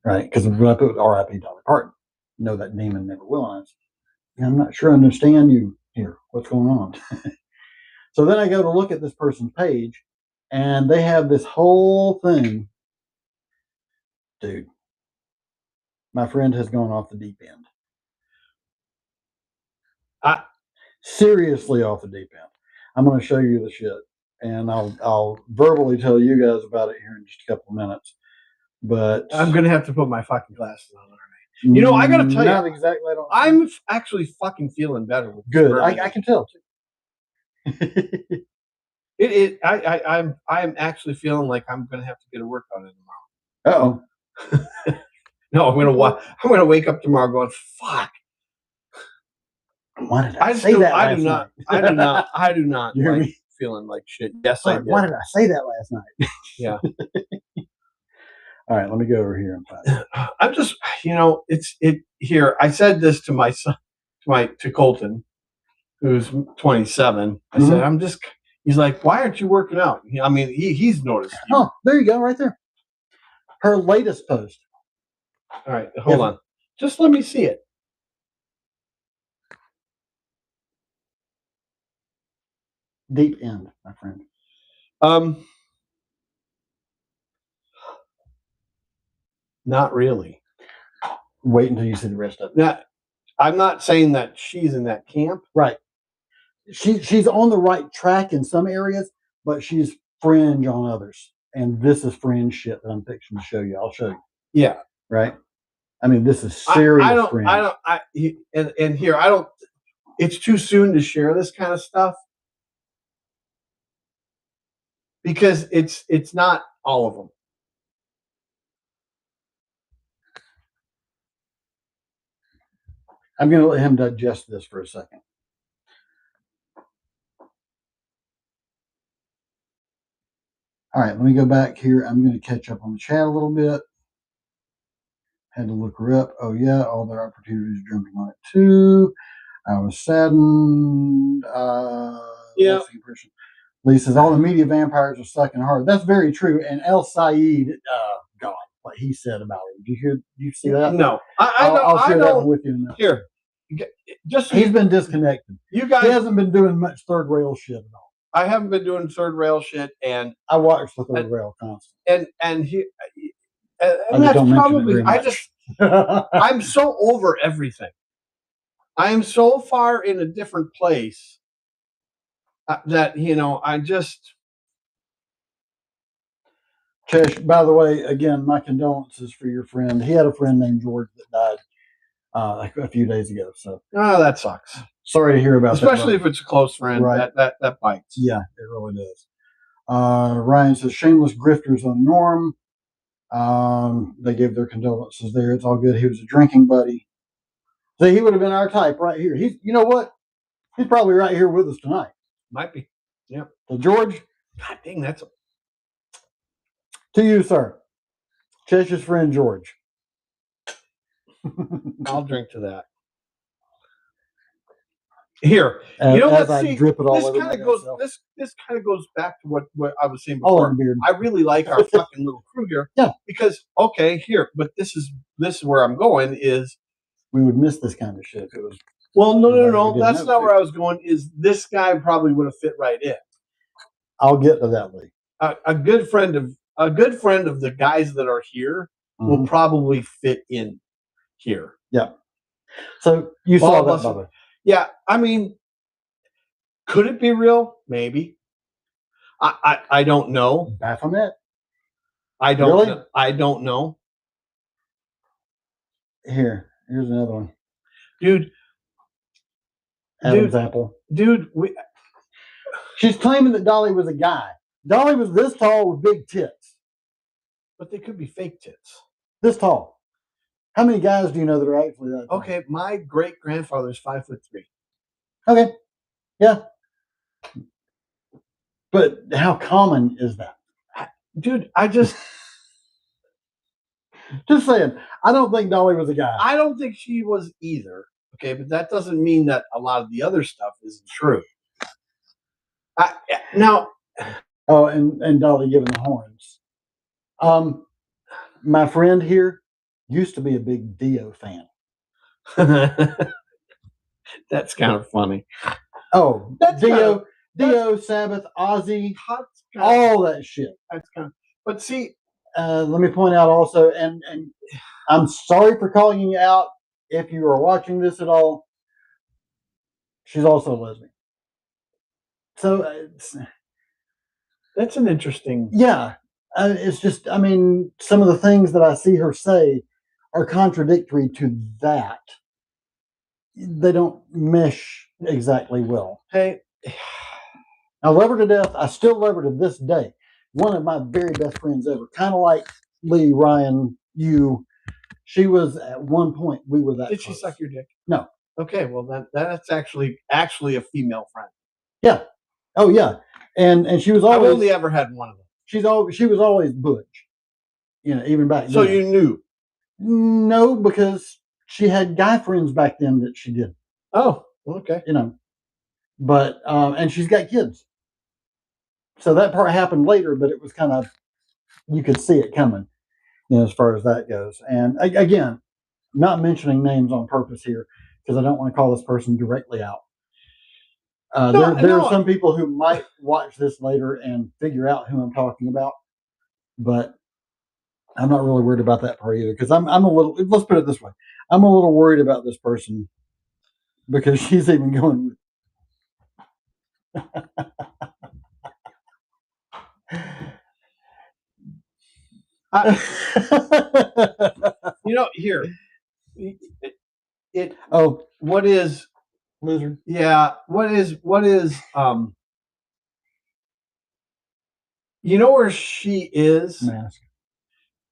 Right? Because when I put "R.I.P. Dolly Parton," "No, that demon never will." And I said, "I'm not sure I understand you here. What's going on?" So then I go to look at this person's page, and they have this whole thing. Dude, my friend has gone off the deep end. Seriously off the deep end. I'm going to show you the shit, and I'll verbally tell you guys about it here in just a couple of minutes. But I'm going to have to put my fucking glasses on, aren't I? You know, I got to tell not you, exactly. I'm actually fucking feeling better. With good. I can tell too. I'm actually feeling like I'm going to have to get a workout in tomorrow. Uh-oh. No, I'm going to wake up tomorrow going, fuck. Why did I say that last night? I do not You hear like me? feeling like shit. Yes, Wait, I did. why did I say that last night? Yeah. All right, let me go over here and find it. I'm just, here. I said this to my son, to Colton, who's 27. I said, he's like, why aren't you working out? I mean, he's noticed. Oh, there you go, right there. Her latest post. All right, hold on. Just let me see it. Deep end, my friend. Not really. Wait until you see the rest of it. Now, I'm not saying that she's in that camp. Right. She's on the right track in some areas, but she's fringe on others. And this is fringe shit that I'm fixing to show you. I'll show you. Yeah. Right. I mean, this is serious fringe. It's too soon to share this kind of stuff because it's not all of them. I'm going to let him digest this for a second. All right, let me go back here. I'm going to catch up on the chat a little bit. Had to look her up. Oh, yeah, all their opportunities jumping on it, too. I was saddened. Yeah. Lee says, all the media vampires are sucking hard. That's very true. And El Said, God, what he said about it. Did you see that? No. I'll share that one with you in a minute. Here. He's been disconnected. You guys, he hasn't been doing much third rail shit at all. I haven't been doing third rail shit, and I watch the third rail constantly. And that's probably I'm so over everything. I am so far in a different place that I just. Chesh, by the way, again, my condolences for your friend. He had a friend named George that died a few days ago. So that sucks. Sorry to hear about that. Especially if it's a close friend. Right. That bites. Yeah, it really does. Ryan says, shameless grifters on Norm. They gave their condolences there. It's all good. He was a drinking buddy. So he would have been our type right here. You know what? He's probably right here with us tonight. Might be. Yeah. So George. God dang, that's to you, sir. Chesh's friend George. I'll drink to that. Here, drip it all over this kind of goes back to what I was saying before. I really like our fucking little crew here. Yeah. Because but this is where I'm going is we would miss this kind of shit if it was. Well, no. That's not where I was going. Is this guy probably would have fit right in? I'll get to that, Lee. A good friend of the guys that are here will probably fit in here. Yeah. So you saw that, Bubba. Yeah, I mean, could it be real? Maybe. I don't know. Baphomet. I don't. Really? Know. I don't know, Here's another one. dude. Adam's apple. Dude, She's claiming that Dolly was a guy. Dolly was this tall with big tits. but they could be fake tits. This tall. How many guys do you know that are actually that tall? Okay, my great grandfather is 5'3". Okay. Yeah. But how common is that? Dude, I just saying. I don't think Dolly was a guy. I don't think she was either. Okay, but that doesn't mean that a lot of the other stuff isn't true. Now, oh, and Dolly giving the horns. My friend here used to be a big Dio fan. that's kind of funny. Oh, That's Dio, Sabbath, Ozzy, all that shit. That's kind of. But see, let me point out also, and I'm sorry for calling you out if you are watching this at all. She's also a lesbian. So that's an interesting. Yeah, it's just, I mean, some of the things that I see her say are contradictory to that. They don't mesh exactly well. Hey, I love her to death. I still love her to this day. One of my very best friends ever. Kind of like Lee, Ryan, you. She was at one point. We were that. Did close. she suck your dick? No. Okay, well that's actually a female friend. Yeah. Oh yeah. And she was always. I've only ever had one of them. She was always butch. You know, even back then. So you knew? No, because she had guy friends back then that she did. Oh, okay. You know, but and she's got kids. So that part happened later, but it was kind of, you could see it coming, you know, as far as that goes. And again, not mentioning names on purpose here because I don't want to call this person directly out. There are some people who might watch this later and figure out who I'm talking about, but I'm not really worried about that part either because I'm a little, let's put it this way. I'm a little worried about this person because she's even going with you know, here. What is lizard? Yeah, what is you know where she is? Mask.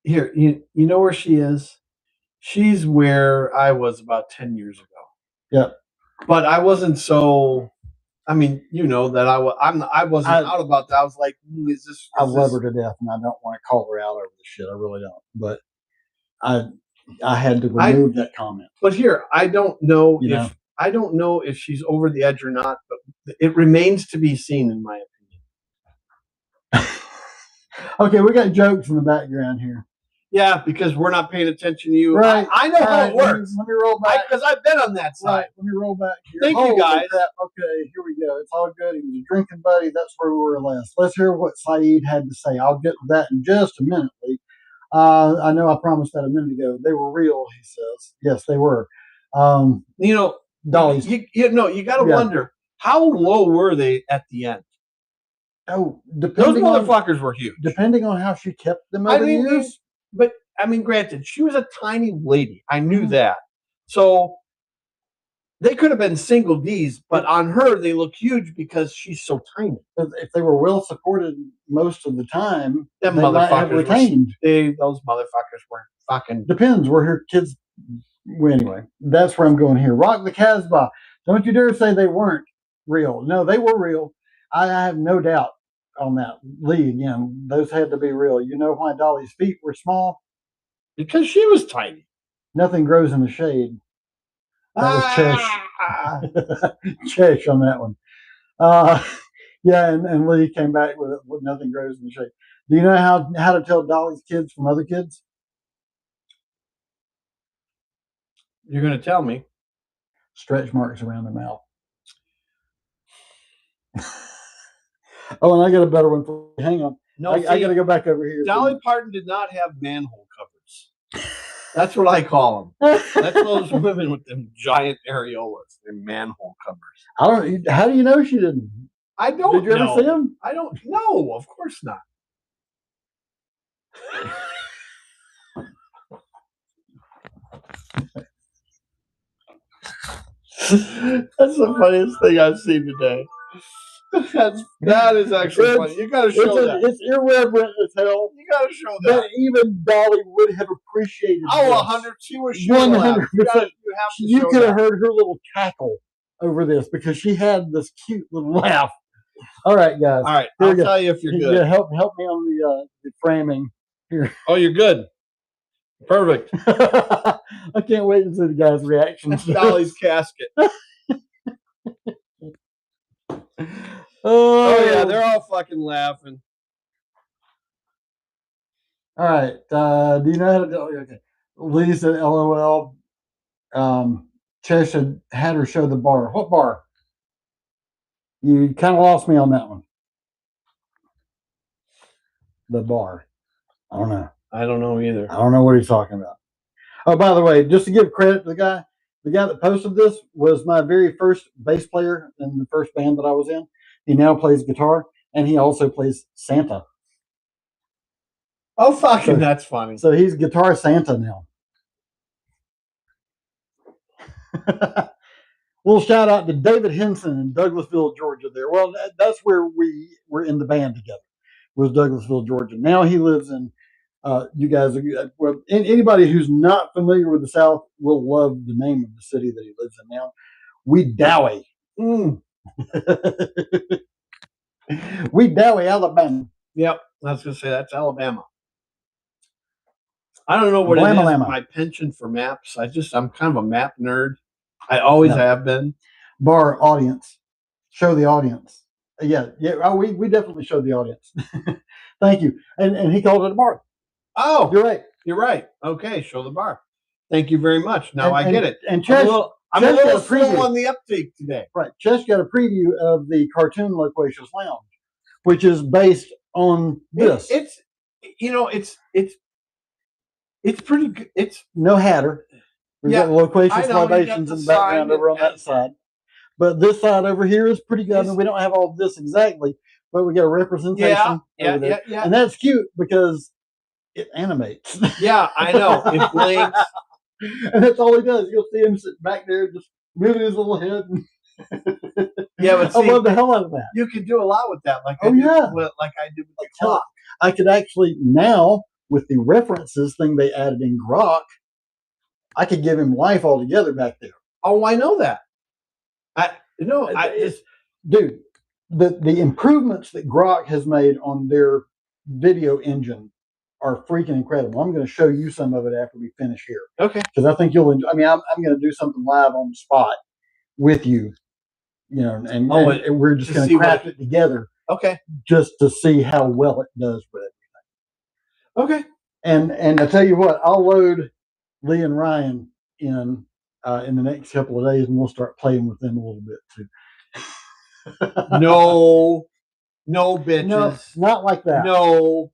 Here, you know where she is? She's where I was about 10 years ago. Yep. But I wasn't so. I mean, you know that I wasn't out about that. I was like, is this? I love her to death, and I don't want to call her out over the shit. I really don't. But I had to remove that comment. But here, I don't know if she's over the edge or not. But it remains to be seen, in my opinion. Okay, we got jokes in the background here. Yeah, because we're not paying attention to you. Right. I know how it works. Let me roll back. Because I've been on that side. Right, let me roll back here. Thank you, guys. Crap. Okay, here we go. It's all good. He was a drinking buddy. That's where we were last. Let's hear what Saeed had to say. I'll get to that in just a minute, Lee. I know I promised that a minute ago. They were real, he says. Yes, they were. You know, Dolly's. You got to wonder, how low were they at the end? Oh, those motherfuckers were huge. Depending on how she kept them over the years. But I mean, granted, she was a tiny lady. I knew that. So they could have been single D's, but on her, they look huge because she's so tiny. If they were well supported most of the time, them they might have retained. Those motherfuckers were fucking. Depends where her kids. Well, anyway, that's where I'm going here. Rock the Casbah. Don't you dare say they weren't real. No, they were real. I have no doubt on that. Lee, again, those had to be real. You know why Dolly's feet were small? Because she was tiny. Nothing grows in the shade. That was Chesh on that one. Yeah, and Lee came back with it. Nothing grows in the shade. Do you know how to tell Dolly's kids from other kids? You're going to tell me. Stretch marks around their mouth. Oh, and I got a better one for you. Hang on. No, I got to go back over here. Dolly Parton did not have manhole covers. That's what I call them. That's those women with them giant areolas. They're manhole covers. How do you know she didn't? I don't know. Did you ever see them? I don't know. Of course not. That's the funniest thing I've seen today. That is actually funny. You got to show that. It's irreverent as hell. You got to show that. But even Dolly would have appreciated Oh, this. 100. She was 100%. You could have heard her little cackle over this because she had this cute little laugh. All right, guys. All right, I'll tell you if you're good. Yeah, help me on the framing here. Oh, you're good. Perfect. I can't wait to see the guys' reactions. Dolly's casket. Oh yeah, they're all fucking laughing. All right. Do you know how to do? Okay. Lee said, "LOL." Chesh had her show the bar. What bar? You kind of lost me on that one. The bar. I don't know. I don't know either. I don't know what he's talking about. Oh, by the way, just to give credit to the guy that posted this was my very first bass player in the first band that I was in. He now plays guitar, and he also plays Santa. Oh, fucking, that's funny. So he's Guitar Santa now. Little shout out to David Henson in Douglasville, Georgia there. Well, that's where we were in the band together, was Douglasville, Georgia. Now he lives in, you guys, well, anybody who's not familiar with the South will love the name of the city that he lives in now. Wedowee. Wedowee, Alabama. Yep, I was going to say that's Alabama. I don't know what it is. My penchant for maps. I'm kind of a map nerd. I always have been. Bar audience. Show the audience. Yeah. Oh, we definitely showed the audience. Thank you. And he called it a bar. Oh, you're right. Okay, show the bar. Thank you very much. Now I get it. And Chesh, I'm a little slow on the uptake today. Right. Chesh got a preview of the cartoon Loquacious Lounge, which is based on this. It's pretty good. It's no Hatter. We've got Loquacious Libations in the background over on that side. But this side over here is pretty good. I mean, we don't have all this exactly, but we got a representation. Yeah. And that's cute because it animates. Yeah, I know. It blinks. And that's all he does. You'll see him sitting back there just moving his little head. Yeah, but see, I love the hell out of that. You can do a lot with that. Like I did with the clock. I could actually now, with the references thing they added in Grok, I could give him life altogether back there. Oh, I know that. Dude, the improvements that Grok has made on their video engine are freaking incredible. I'm going to show you some of it after we finish here. Okay. Because I think you'll enjoy. I mean, I'm going to do something live on the spot with you, and we're just going to craft it together. Okay. Just to see how well it does with Okay. everything. And I tell you what, I'll load Lee and Ryan in the next couple of days, and we'll start playing with them a little bit too. No bitches. No, not like that. No.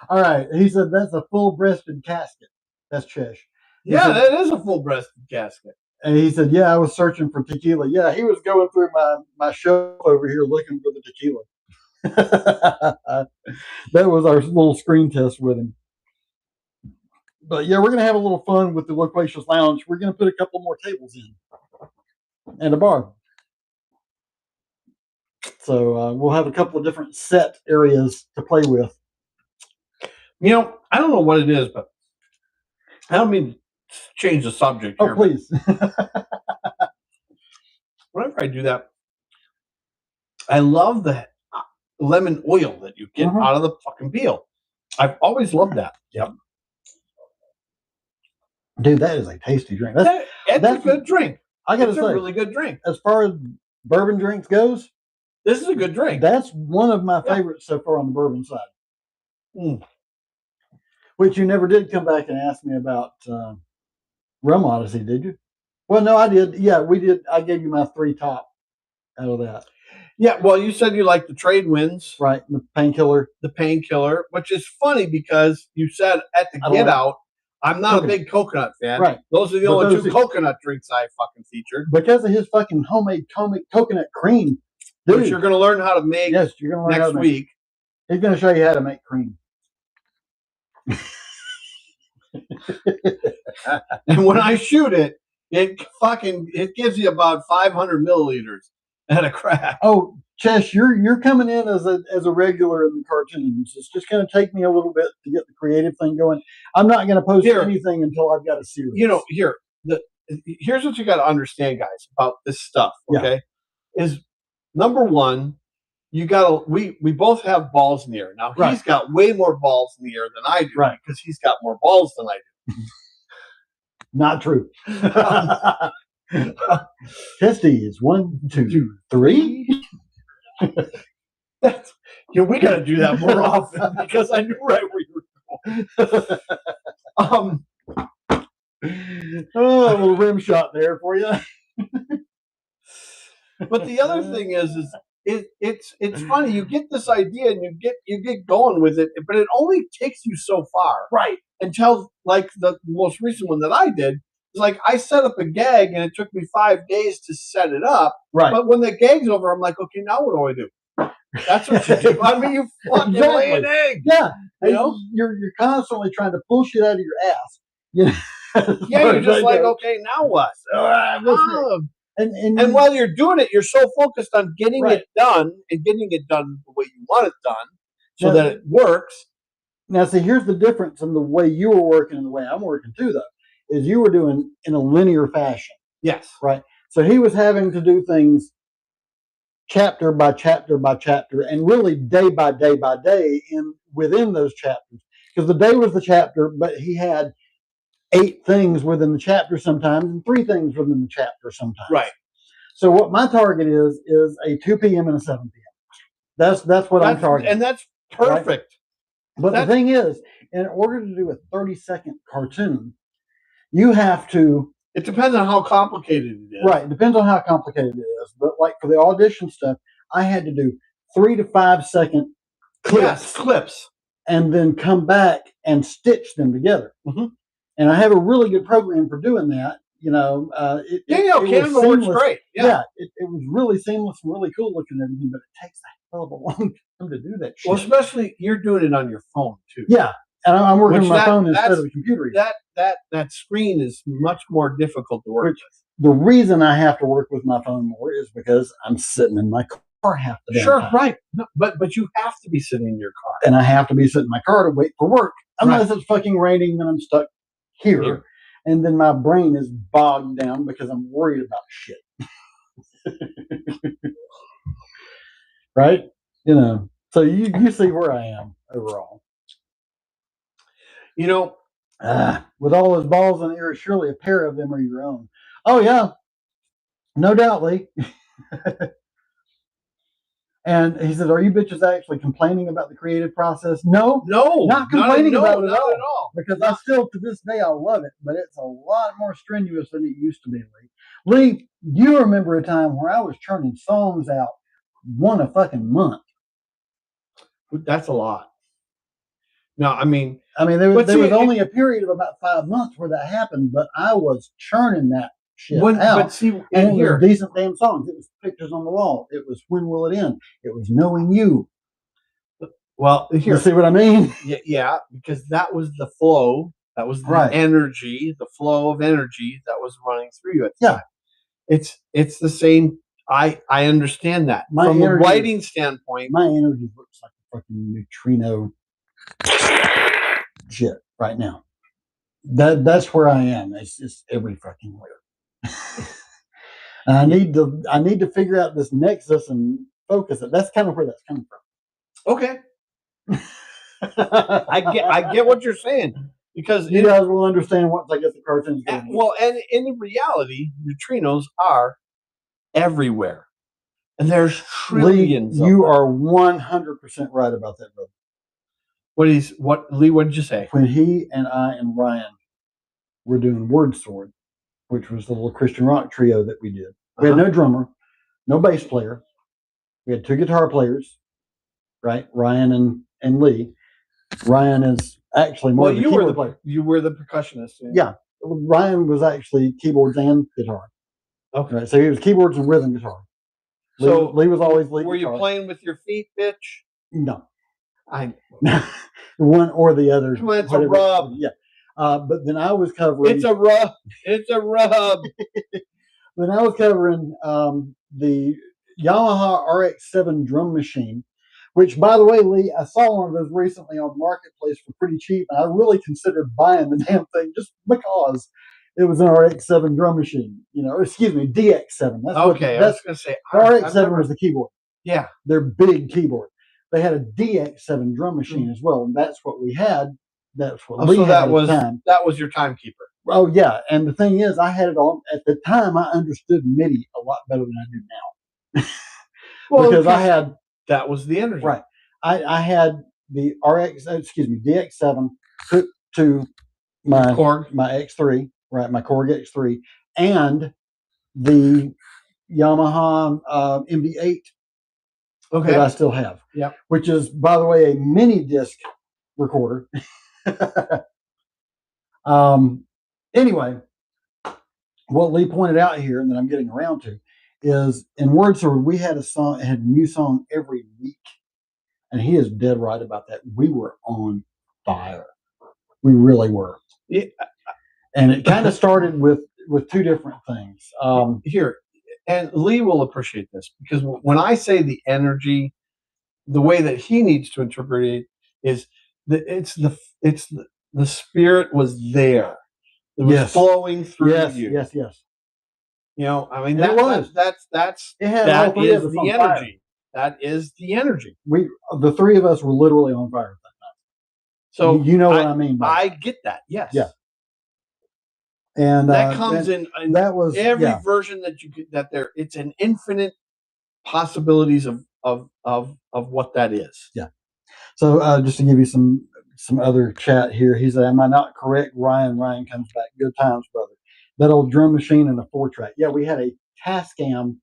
All right. He said that's a full-breasted casket. That's Chesh. Yeah, that is a full-breasted casket. And he said, yeah, I was searching for tequila. Yeah, he was going through my shelf over here looking for the tequila. That was our little screen test with him. But yeah, we're going to have a little fun with the Loquacious Lounge. We're going to put a couple more tables in and a bar. So we'll have a couple of different set areas to play with. I don't know what it is, but I don't mean to change the subject here. Oh, please. Whenever I do that, I love the lemon oil that you get out of the fucking peel. I've always loved that. Yep. Dude, that is a tasty drink. That's a good drink. I got to say, a really good drink. As far as bourbon drinks goes, this is a good drink. That's one of my favorites so far on the bourbon side. Which you never did come back and ask me about Rum Odyssey, did you? Well, no, I did. Yeah, we did. I gave you my 3 top out of that. Yeah, well, you said you like the Trade Winds. Right, the Painkiller. The Painkiller, which is funny because you said at the Get Out, I'm not a big coconut fan. Right. Those are the only 2 coconut drinks I fucking featured. Because of his fucking homemade coconut cream. which Dude, you're going to learn how to make yes, you're going to learn how next to make. week. He's going to show you how to make cream. And when I shoot it, it gives you about 500 milliliters at a crack. Oh, Chess, you're coming in as a regular in the cartoons. It's just going to take me a little bit to get the creative thing going. I'm not going to post anything until I've got a series. Here's what you got to understand, guys, about this stuff. Okay, is number one, we both have balls in the air. Now he's got way more balls in the air than I do, because he's got more balls than I do. Not true. Testy is 1, 2, 3. That's we got to do that more often because I knew right where you were going. A little rim shot there for you. But the other thing is it's funny. You get this idea and you get going with it, but it only takes you so far, right? Until like the most recent one that I did. Like I set up a gag and it took me 5 days to set it up. Right. But when the gag's over, I'm like, okay, now what do I do? That's what you do. I mean, you fucking lay an egg. Yeah. You're constantly trying to pull shit out of your ass. You're just like, okay, now what? And while you're doing it, you're so focused on getting it done and getting it done the way you want it done so that it works. Now, see, here's the difference in the way you were working and the way I'm working too, though. Is you were doing in a linear fashion. Yes. Right. So he was having to do things chapter by chapter by chapter and really day by day by day within those chapters. Because the day was the chapter, but he had 8 things within the chapter sometimes and 3 things within the chapter sometimes. Right. So what my target is a 2 p.m. and a 7 p.m. That's what I'm targeting. And that's perfect. Right? But the thing is, in order to do a 30-second cartoon, you have to. It depends on how complicated it is. Right. It depends on how complicated it is. But like for the audition stuff, I had to do 3 to 5 second clips. Yes, clips. And then come back and stitch them together. Mm-hmm. And I have a really good program for doing that. Canva works great. Yeah, it was really seamless and really cool looking and everything, but it takes a hell of a long time to do that shit. Well, especially you're doing it on your phone too. Yeah. And I'm working on my phone instead of the computer. That screen is much more difficult to work with. The reason I have to work with my phone more is because I'm sitting in my car half the damn time. Right. No, but you have to be sitting in your car. And I have to be sitting in my car to wait for work. Unless it's fucking raining and I'm stuck here. And then my brain is bogged down because I'm worried about shit. Right? So you see where I am overall. With all those balls in the air, surely a pair of them are your own. Oh, yeah. No doubt, Lee. And he said, are you bitches actually complaining about the creative process? No, not complaining about it at all. Because I still, to this day, I love it. But it's a lot more strenuous than it used to be, Lee. Lee, you remember a time where I was churning songs out one a fucking month. That's a lot. No, I mean, there was only a period of about 5 months where that happened, but I was churning that shit out. But see, and it was decent damn songs. It was Pictures on the Wall. It was When Will It End? It was Knowing You. Well, here, you see what I mean? Yeah, because that was the flow. That was the energy, the flow of energy that was running through you. It's the same. I understand that. From a writing standpoint, my energy looks like a fucking neutrino shit right now. That's where I am. It's just every fucking where. I need to figure out this nexus and focus it. That's kind of where that's coming from. Okay. I get what you're saying, because you guys will understand once I get the cartoons going. Well, and in reality, neutrinos are everywhere, and there's trillions. Lee, you are 100% right about that, brother. Lee? What did you say? When he and I and Ryan were doing Word Sword, which was the little Christian rock trio that we did, we had no drummer, no bass player. We had 2 guitar players, right? Ryan and Lee. Ryan is actually more of a keyboard player. You were the percussionist. Yeah. Ryan was actually keyboards and guitar. Okay. Right? So he was keyboards and rhythm guitar. So Lee was always leading. were you playing with your feet, bitch? No. I One or the other. Well, it's a rub. Yeah. But then I was covering. It's a rub. It's a rub. Then I was covering the Yamaha RX-7 drum machine, which, by the way, Lee, I saw one of those recently on Marketplace for pretty cheap, and I really considered buying the damn thing just because it was an RX-7 drum machine. Excuse me, DX7. That's okay, I was going to say RX-7 was the keyboard. Yeah, their big keyboard. They had a DX7 drum machine as well, and that's what we had. That's what Lee had at the time. That was your timekeeper. Oh yeah, and the thing is, I had it on at the time. I understood MIDI a lot better than I do now, because I had that was the energy. Right, I had the DX7 hooked to my Korg, my X3, right, my Korg X3, and the Yamaha MD8. Okay. That I still have. Yeah. Which is, by the way, a mini disc recorder. Anyway, what Lee pointed out here, and that I'm getting around to, is in Word Sword, we had a new song every week. And he is dead right about that. We were on fire. We really were. Yeah. And it kind of started with two different things. Here, and Lee will appreciate this, because when I say the energy, the way that he needs to interpret it is that it's the spirit was there. It was flowing through you. Yes. I mean, that's it had that is the energy. Fire. That is the energy. The three of us were literally on fire that night. So you know what I mean by I that. get that. Yes. Yeah. And that comes in that was every version that you get, that there, it's an infinite possibilities of what that is. Yeah. So just to give you some other chat here, he said, "Am I not correct? Ryan comes back. Good times, brother. That old drum machine and a 4-track. Yeah, we had a Tascam,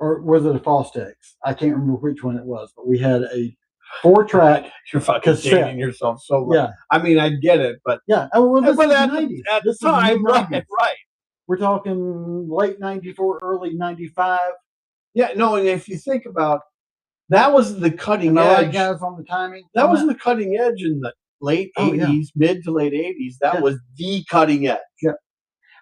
or was it a Fostex? I can't remember which one it was, but we had a 4-track. You're fucking dating yourself so much. Yeah. I mean, I get it, but yeah. Well, this but is at 90s. At this the time, right. We're talking late 94, early 95. Yeah, no, and if you think about, that was the cutting edge. Right, guys, on the timing? That was the cutting edge in the late 80s, mid to late 80s. That was the cutting edge. Yeah.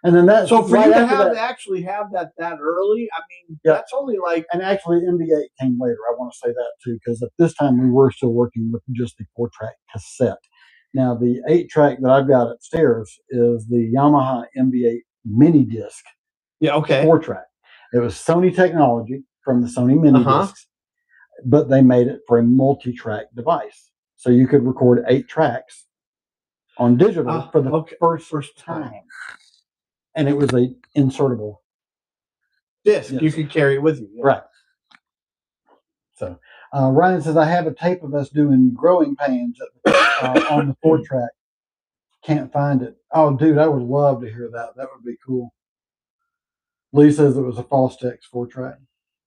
And then that. So for you to actually have that early, I mean, that's only like. And actually, MD8 came later. I want to say that too, because at this time we were still working with just the 4-track cassette. Now the 8-track that I've got upstairs is the Yamaha MD8 mini disc. Yeah. Okay. 4-track. It was Sony technology from the Sony mini discs, but they made it for a multi-track device, so you could record 8 tracks on digital for the first time. And it was a insertable disc. Yes. You could carry it with you. Yeah. Right. So Ryan says, I have a tape of us doing Growing Pains on the 4-track. Can't find it. Oh, dude, I would love to hear that. That would be cool. Lee says it was a Fostex 4-track.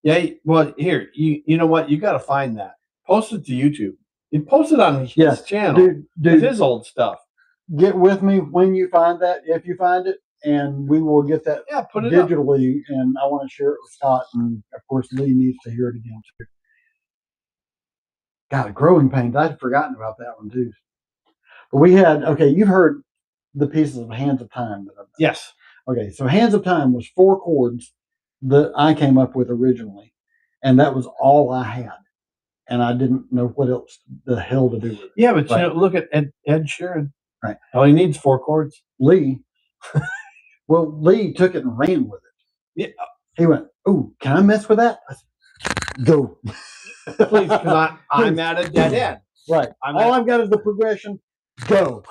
Yeah, well, here, you know what? You got to find that. Post it to YouTube. You post it on his channel. Dude, his old stuff. Get with me when you find that, if you find it, and we will get that put it digitally. And I want to share it with Scott, and of course Lee needs to hear it again too. God, Growing Pains. I'd forgotten about that one too. But we had you've heard the pieces of Hands of Time that I've done. Yes. Okay, so Hands of Time was 4 chords that I came up with originally, and that was all I had, and I didn't know what else the hell to do with it. Yeah, but look at Ed Sheeran. Right. All he needs 4 chords. Lee took it and ran with it. Yeah. He went, "Oh, can I mess with that?" I said, "Go." Please, because I'm at a dead end. Right. All I've got is the progression. Go.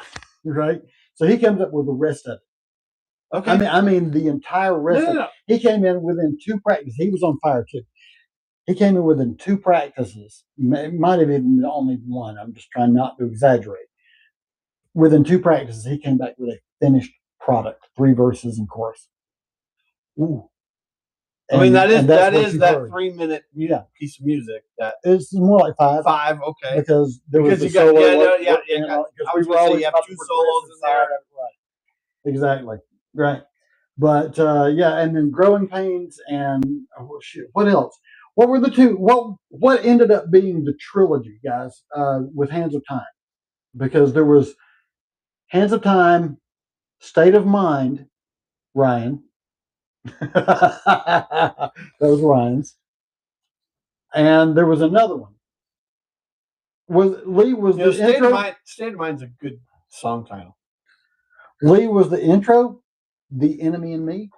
Right. So he comes up with the rest of it. Okay. I mean the entire rest of it. He came in within 2 practices. He was on fire too. He came in within 2 practices. It might have even been only 1. I'm just trying not to exaggerate. Within 2 practices, he came back with a finished product, 3 verses and chorus. Ooh. I mean, that is that 3-minute piece of music. That it's more like 5. 5, okay. Because there was you got we were always you have 2 solos in there. Right. Exactly. Right. But and then Growing Pains and what else? What were the two? What ended up being the trilogy, guys, with Hands of Time? Because there was Hands of Time, State of Mind, Ryan. That was Ryan's. And there was another one. Was Lee was the intro? State of Mind's a good song title. Lee was the intro. The Enemy and Me.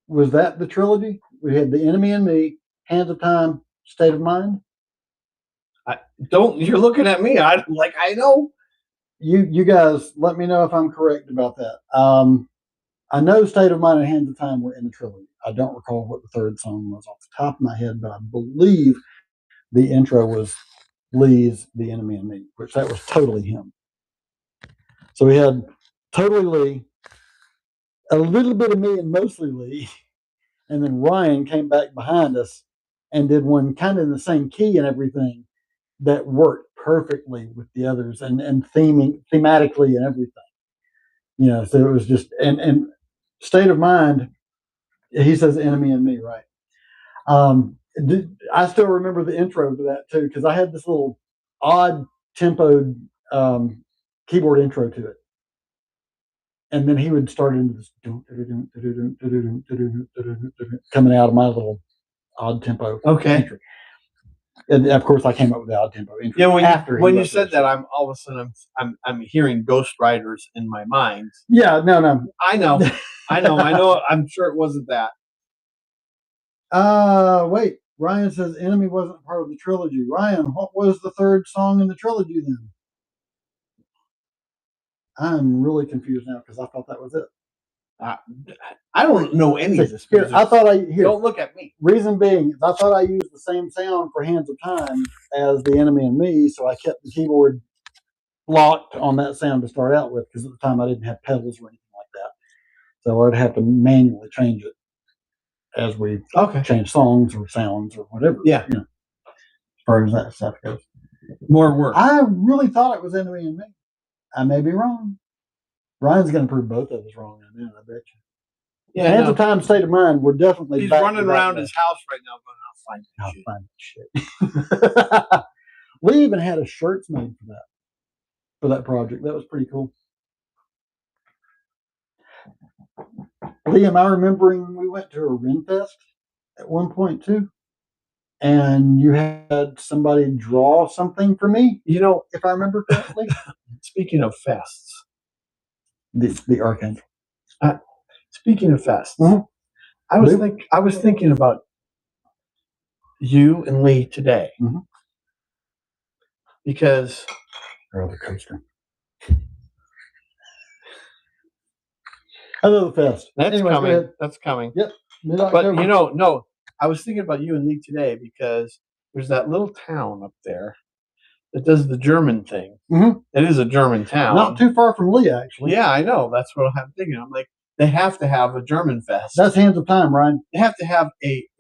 Was that the trilogy? We had The Enemy and Me, Hands of Time, State of Mind. You're looking at me. I know. You guys, let me know if I'm correct about that. I know State of Mind and Hands of Time were in the trilogy. I don't recall what the third song was off the top of my head, but I believe the intro was Lee's The Enemy and Me, which that was totally him. So we had totally Lee, a little bit of me and mostly Lee, and then Ryan came back behind us and did one kind of in the same key and everything that worked perfectly with the others and thematically and everything. You know, so it was just and State of Mind, he says Enemy and Me, right? I still remember the intro to that too, because I had this little odd tempoed keyboard intro to it. And then he would start into this coming out of my little odd tempo. Okay. Entry. And of course, I came up with the odd tempo intro. Yeah, when you said that, I'm all of a sudden I'm hearing Ghost Riders in my mind. Yeah, no. I know. I'm sure it wasn't that. Wait. Ryan says Enemy wasn't part of the trilogy. Ryan, what was the third song in the trilogy then? I'm really confused now because I thought that was it. I don't know any of this. Here, Don't look at me. Reason being, I thought I used the same sound for Hands of Time as The Enemy and Me, so I kept the keyboard locked on that sound to start out with, because at the time I didn't have pedals or anything like that. So I'd have to manually change it as we change songs or sounds or whatever. Yeah. You know, as far as that stuff goes. More work. I really thought it was Enemy and Me. I may be wrong. Ryan's going to prove both of us wrong in a minute, I bet you. Yeah, Hands of Time, State of Mind, we're definitely. He's running around his house right now going, I'll find that shit. We even had a shirts made for that project. That was pretty cool. Liam, I remembering we went to a Renfest at one point too, and you had somebody draw something for me. You know, if I remember correctly. Speaking of fests, the Archangel. Speaking of fests, I was thinking about you and Lee today because roller coaster. I love the fest. That's coming. That's coming. Yep. But no, I was thinking about you and Lee today because there's that little town up there that does the German thing. It is a German town. Not too far from Lee, actually. Yeah, I know. That's what I'm thinking. I'm like, they have to have a German fest. That's Hands of Time, Ryan. They have to have they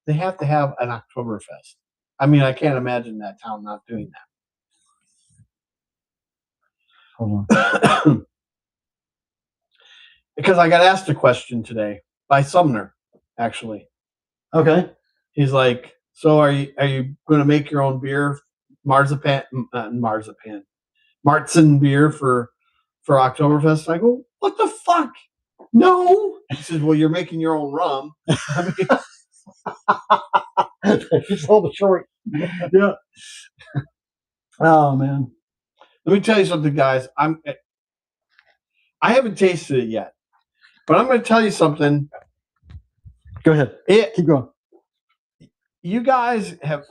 have to have an Oktoberfest. I mean, I can't imagine that town not doing that. Hold on. Because I got asked a question today by Sumner, actually. Okay. He's like, so are you going to make your own beer, Marzen beer for Oktoberfest? I go, what the fuck? No. He says, well, you're making your own rum. I mean, just hold it short. Yeah. Oh man. Let me tell you something, guys. I haven't tasted it yet, but I'm going to tell you something. Go ahead. Keep going. You guys have.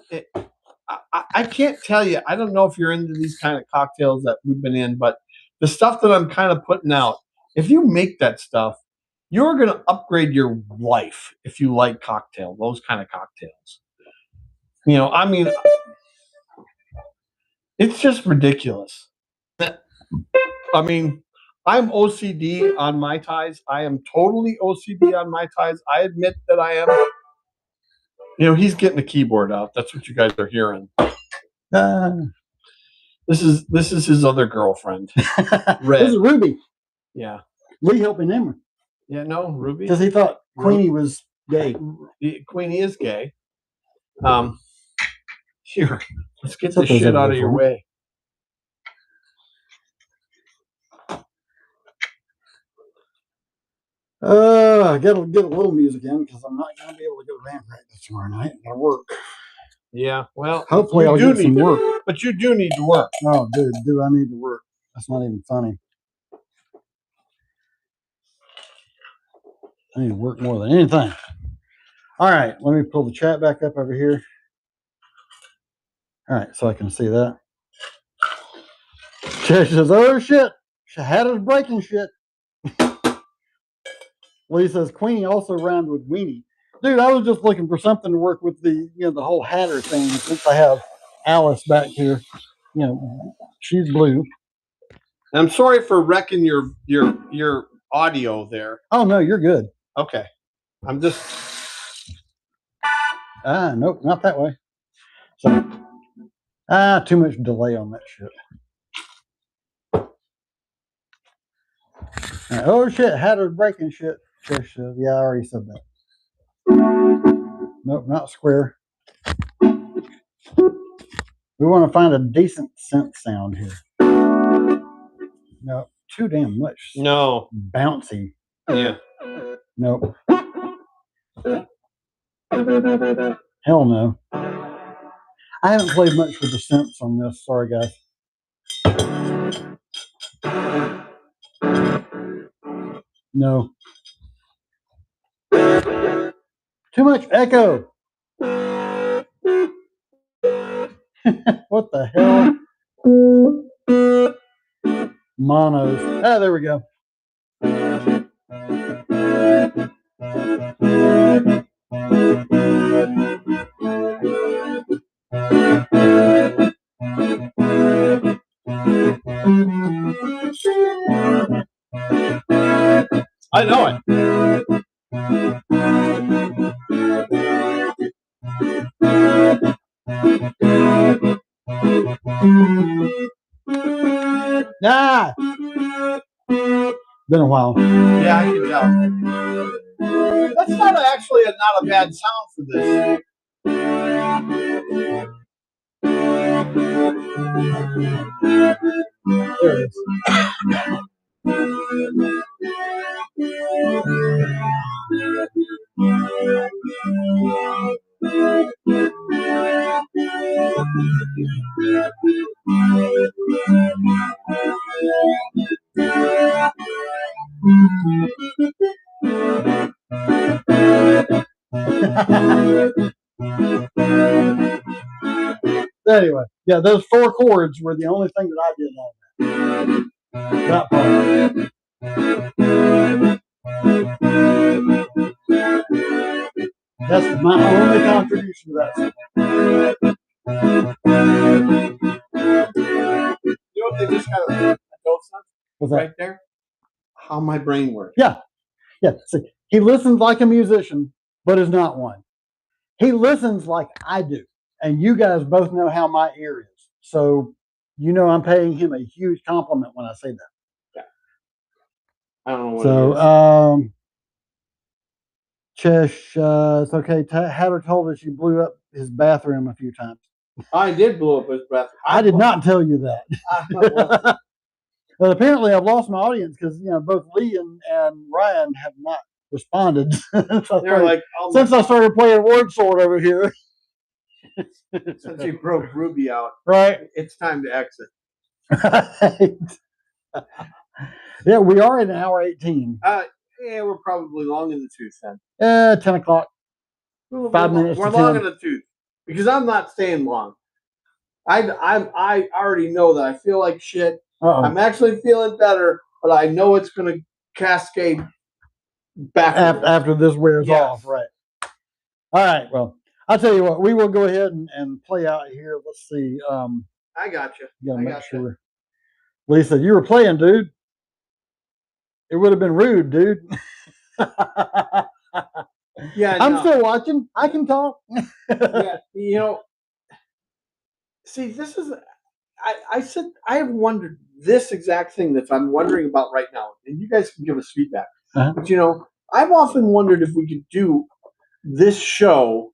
I can't tell you. I don't know if you're into these kind of cocktails that we've been in, but the stuff that I'm kind of putting out, if you make that stuff, you're going to upgrade your life if you like those kind of cocktails. You know, I mean, it's just ridiculous. I mean, I'm OCD on Mai Tais. I am totally OCD on Mai Tais. I admit that I am. You know, he's getting the keyboard out. That's what you guys are hearing. This is his other girlfriend. Red. This is Ruby. Yeah. Lee helping him. Yeah, no, Ruby. Because he thought Queenie was gay. Queenie is gay. Here, let's get Set this those shit over out there of your for me. way. I gotta get a little music in because I'm not gonna be able to go to band practice tomorrow night. I gotta work. Yeah, well, Hopefully, you I'll do get some need work. but you do need to work. Oh, dude, do I need to work? That's not even funny. I need to work more than anything. All right, let me pull the chat back up over here. All right, so I can see that. Chesh says, "Oh shit, Shahada's breaking shit." Lee says, "Queenie also rhymed with weenie." Dude, I was just looking for something to work with the the whole Hatter thing. Since I have Alice back here, she's blue. I'm sorry for wrecking your audio there. Oh no, you're good. Okay, I'm just. Nope, not that way. So, too much delay on that shit. All right, oh shit, Hatter's breaking shit. Chesh says, "Yeah, I already said that." Nope, not square. We want to find a decent synth sound here. No, too damn much. No. Bouncy. Yeah. Nope. Hell no. I haven't played much with the synths on this. Sorry, guys. No. Too much echo. What the hell? Monos. There we go. I know it. Been a while. Yeah, I can tell. That's not actually not a bad sound for this. There it is. Anyway, yeah, those 4 chords were the only thing that I did on that part. That's my only contribution to that song. You know what they just got a dose of? What's that? Right there? How my brain works. Yeah. See, he listens like a musician, but is not one. He listens like I do. And you guys both know how my ear is. So, I'm paying him a huge compliment when I say that. Yeah. I don't know what it is. Chesh, it's okay. Hatter told us you blew up his bathroom a few times. I did blow up his bathroom. I did not tell you that. But apparently I've lost my audience because, both Lee and Ryan have not responded since I started playing Word Sword over here. Since you broke Ruby out. Right. It's time to exit. Right. Yeah, we are at an hour 18. Yeah, we're probably long in the tooth then. 10 o'clock. 5 minutes. We're long in the tooth because I'm not staying long. I already know that I feel like shit. I'm actually feeling better, but I know it's going to cascade back after this wears off. Right. All right. Well, I'll tell you what. We will go ahead and play out here. Let's see. I got you. Gotta make sure. Lisa, you were playing, dude. It would have been rude, dude. Yeah, I'm still watching. I can talk. Yeah, see, this is. I said I have wondered this exact thing that I'm wondering about right now, and you guys can give us feedback. But I've often wondered if we could do this show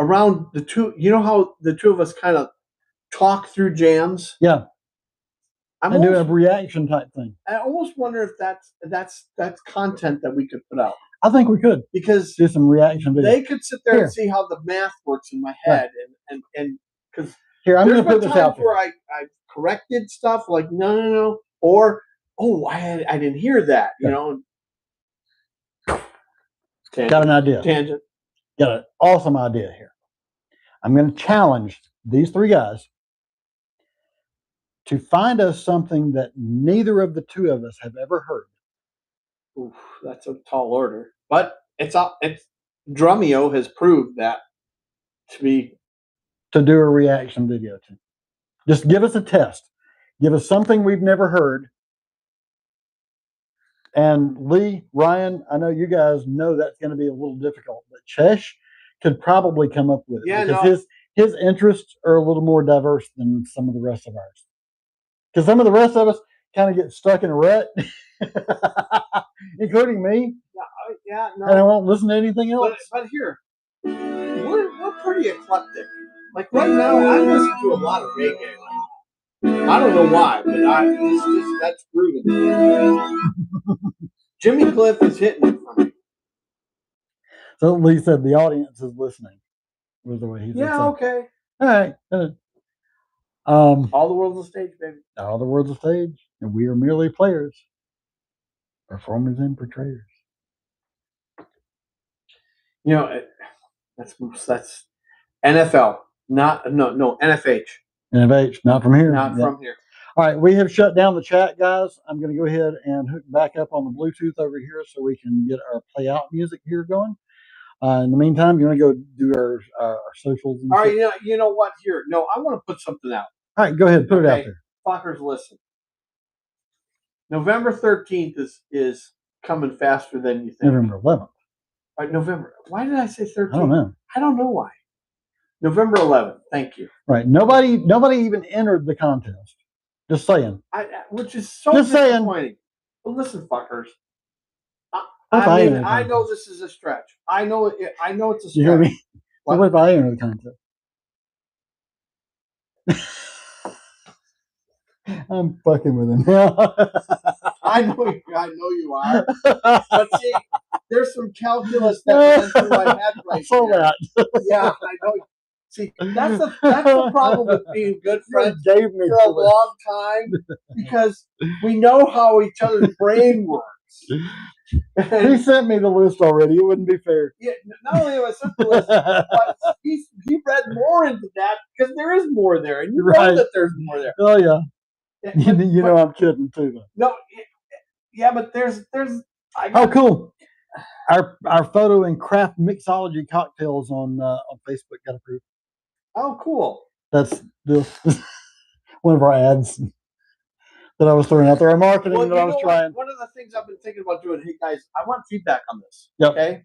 around the two. You know how the two of us kind of talk through jams. Yeah. I'm And do a almost, reaction type thing. I almost wonder if that's content that we could put out I think we could because do some reaction videos. they could sit there Here. and see how the math works in my head, and because Here, I'm there's going to been put this times out there. where I corrected stuff like no, or I didn't hear that, you know. Tangent. Got an idea. Tangent. Got an awesome idea here. I'm going to challenge these three guys to find us something that neither of the two of us have ever heard. Oof, that's a tall order, but it's Drumeo has proved that to be. To do a reaction video to. Just give us a test. Give us something we've never heard. And Lee, Ryan, I know you guys know that's going to be a little difficult, but Chesh could probably come up with it because his interests are a little more diverse than some of the rest of ours. Because some of the rest of us kind of get stuck in a rut, including me. Yeah, no. And I won't listen to anything else. But here, we're pretty eclectic. Like right now, I listen to a lot of reggae. I don't know why, but that's proven. Jimmy Cliff is hitting it for me. So Lee said the audience is listening. Was the way he said. Yeah, okay. All right. All the world's a stage, baby. All the world's a stage, and we are merely players, performers, and portrayers. You know, that's NFL, no NFH. NFH, not from here. Not from here. All right, we have shut down the chat, guys. I'm going to go ahead and hook back up on the Bluetooth over here so we can get our play out music here going. In the meantime, you want to go do our socials? And all right, you know what? Here, no, I want to put something out. All right, go ahead, put it out there. Fuckers, listen. November 13th is coming faster than you think. November 11th. November. Why did I say 13th? I don't know. I don't know why. November 11th. Thank you. Right. Nobody even entered the contest. Just saying. Which is so just disappointing. Saying. But listen, fuckers. I know this is a stretch. I know it's a stretch. You hear me? What if I enter the contest? I'm fucking with him now. I know you are. But see, there's some calculus that runs through my head right now. That. Yeah, I know. See, that's the problem with being good friends gave me for a long time because we know how each other's brain works. He sent me the list already. It wouldn't be fair. Yeah, not only was sent the list, but he read more into that because there is more there, and you know that there's more there. Oh yeah. You know I'm kidding too. Though. No, yeah, but there's. Cool. Our photo and craft mixology cocktails on Facebook got approved. Oh, cool. That's one of our ads that I was throwing out there. Our marketing that I was trying. One of the things I've been thinking about doing. Hey guys, I want feedback on this. Yep. Okay.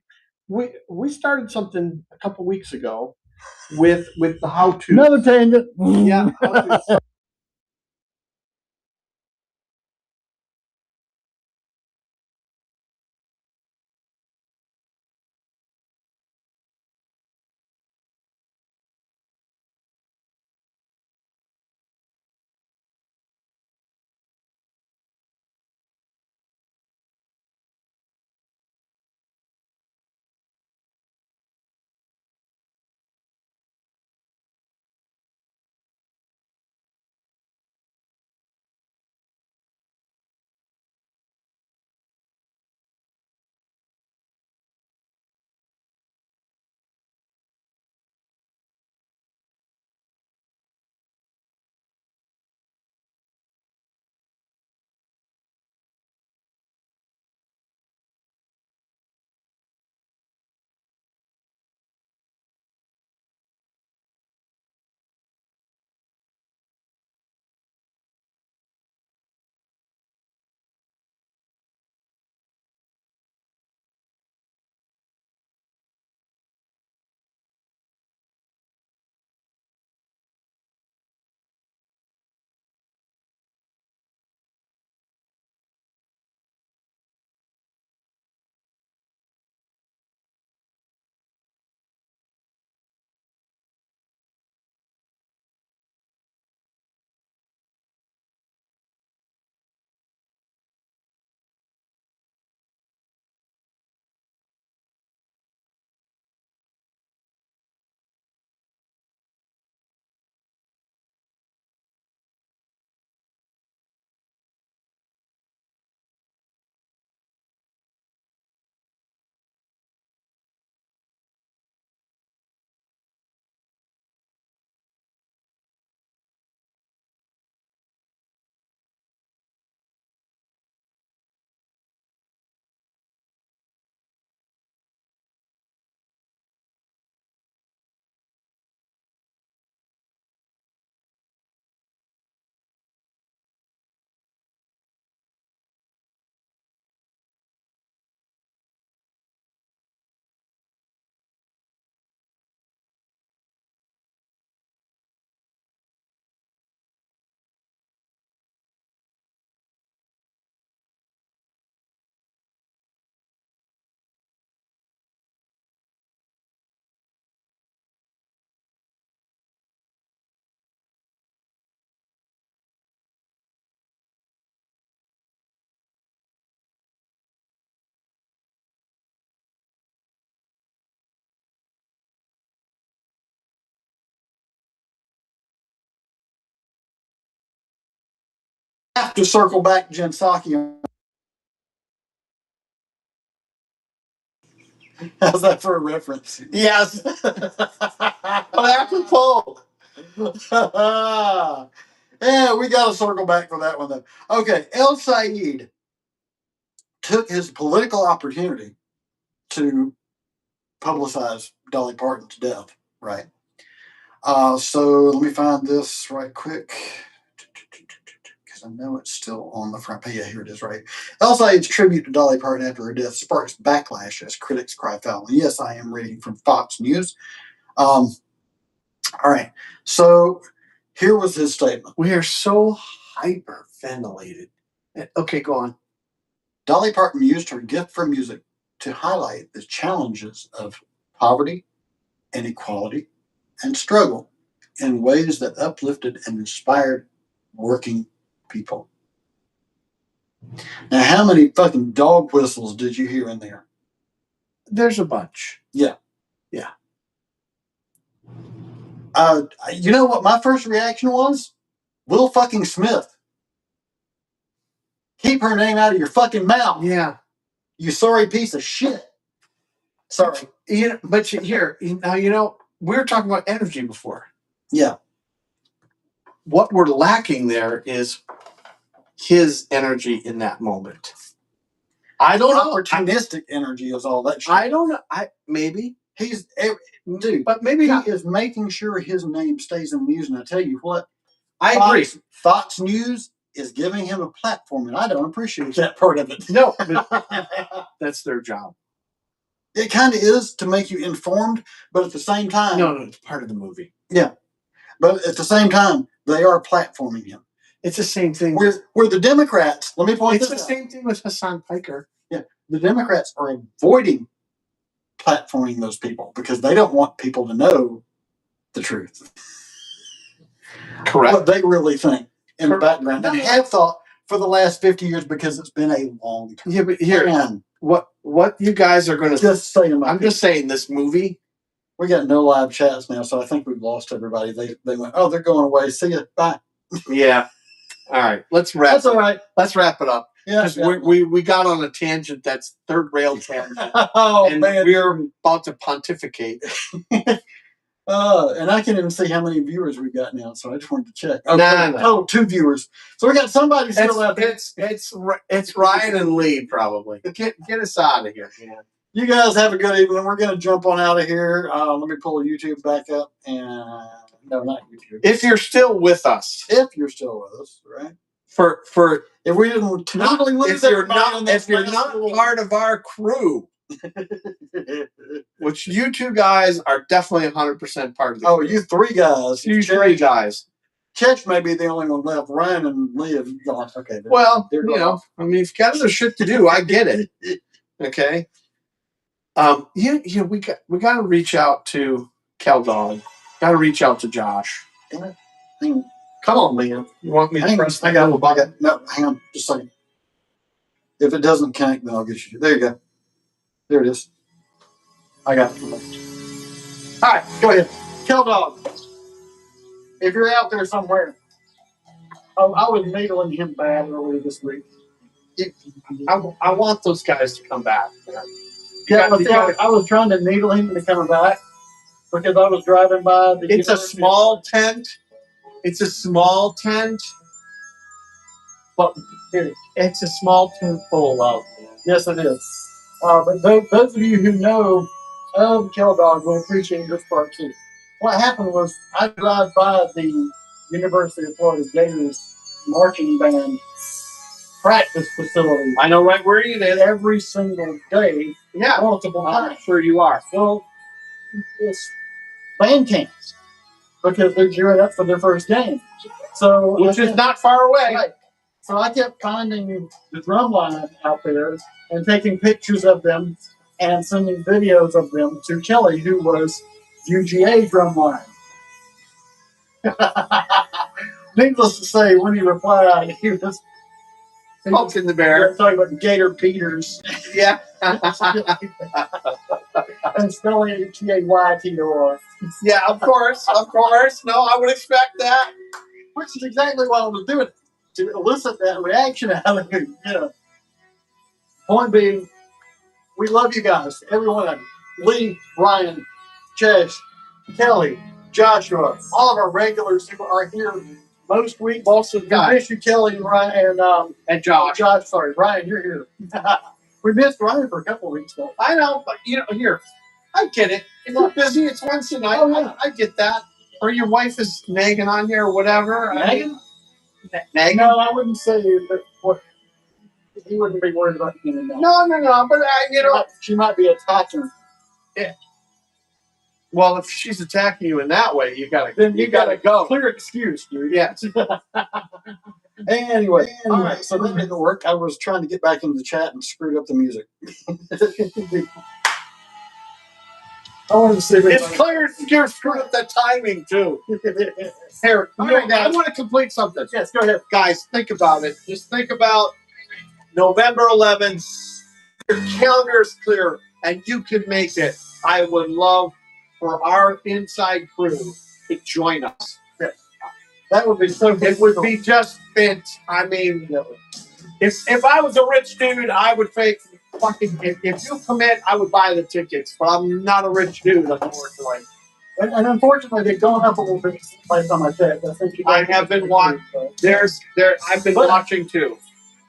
We started something a couple weeks ago with the how-to. Another tangent. Yeah. How-to. to circle back to Gensaki. How's that for a reference? Yes. Apropos. Yeah, we got to circle back for that one, though. Okay, El Said took his political opportunity to publicize Dolly Parton's death, right? So let me find this right quick, because I know it's still on the front page. Yeah, here it is, right? El Said's tribute to Dolly Parton after her death sparks backlash as critics cry foul. Yes, I am reading from Fox News. All right, so here was his statement. We are so hyperventilated. Okay, go on. Dolly Parton used her gift for music to highlight the challenges of poverty, inequality, and struggle in ways that uplifted and inspired working people. Now, how many fucking dog whistles did you hear in there? There's a bunch. Yeah. Yeah. You know what my first reaction was? Will fucking Smith. Keep her name out of your fucking mouth. Yeah. You sorry piece of shit. Sorry. But here, now, we were talking about energy before. Yeah. What we're lacking there is his energy in that moment. I don't know. Opportunistic energy is all that shit. I don't know. Maybe. Dude, but maybe he not. is making sure his name stays in the news. And I tell you what, I agree. Fox News is giving him a platform, and I don't appreciate that part of it. No, that's their job. It kind of is to make you informed, but at the same time... No, it's part of the movie. Yeah. But at the same time, they are platforming him. It's the same thing. Where the Democrats... Let me point this out. It's the same thing with Hassan Piker. Yeah. The Democrats are avoiding platforming those people because they don't want people to know the truth. Correct. What they really think in the background. And have thought for the last 50 years because it's been a long time. Yeah, but here... What you guys are going to... Just saying. I'm just saying this movie... We got no live chats now, so I think we've lost everybody. They went, oh, they're going away. See you. Bye. Yeah. All right. Let's wrap. That's all right. Let's wrap it up. Yeah. We got on a tangent that's third rail tangent. Oh, and man. We're about to pontificate. And I can't even see how many viewers we've got now, so I just wanted to check. No. Oh, 2 viewers. So we got somebody still out there. It's Ryan and Lee, probably. Get us out of here, man. You guys have a good evening. We're going to jump on out of here. Let me pull YouTube back up. And no, not YouTube. If you're still with us. If you're still with us, right? For if we didn't totally lose everybody if you're not part of our crew, which you 2 guys are definitely 100% part of the crew. Oh, you 3 guys. You 3 guys. Chetch may be the only one left. Ryan and Lee have gone. Okay. Well, I mean, if you got other shit to do, I get it. Okay. We got to reach out to Keldog. Got to reach out to Josh. Damn it. Come on, man. You want me to press that little button? No, hang on. Just a second. If it doesn't connect, then I'll get you. There you go. There it is. I got it. All right, go ahead. Keldog. If you're out there somewhere. Oh, I was needling him bad earlier this week. I want those guys to come back. Yeah, I was trying to needle him into coming back because I was driving by the... It's a small tent. It's a small tent. But it's a small tent full of love. Yes, it is. But those of you who know of Keldog will appreciate this part too. What happened was I drive by the University of Florida Gators marching band practice facility. I know right where you is every single day. Yeah, multiple times. I'm sure you are. Well, it's band camps because they're gearing up for their first game. So which is not far away. Right. So I kept finding the drum line out there and taking pictures of them and sending videos of them to Kelly, who was UGA drumline. Needless to say, when he replied, he was poking the bear. Talking about Gator Peters. Yeah. And spelling it Gaytor. Yeah, of course. No, I would expect that. Which is exactly what I was doing. to elicit that reaction out of you. Yeah. Point being, we love you guys, everyone. Lee, Ryan, Jess, Kelly, Joshua, all of our regulars who are here most weeks. Most of the We guys. miss you, Kelly and Ryan, And Josh. Sorry, Ryan, you're here. We missed Ryan for a couple of weeks though. I know, but here, I get it. If you're busy, it's once a night. Oh, yeah. I get that. Or your wife is nagging on you or whatever. Nagging? Nagging? No, I wouldn't say that. What he wouldn't be worried about being in that. No. But She might be attacking. well, if she's attacking you in that way, you gotta go. Clear excuse, dude. Yes. Anyway, all right. So that didn't work. I was trying to get back into the chat and screwed up the music. I wanted to see if It's clear you're screwing up that timing too. Here, I want to complete something. Yes, go ahead. Guys, think about it. Just think about November 11th. Your calendar is clear and you can make it. I would love for our inside crew to join us. That would be so good. It would be just fit. I mean, if I was a rich dude, I would fake fucking. If you commit, I would buy the tickets. But I'm not a rich dude, unfortunately. And unfortunately, they've gone up a little bit by the time I checked. I have been watching. I've been watching too.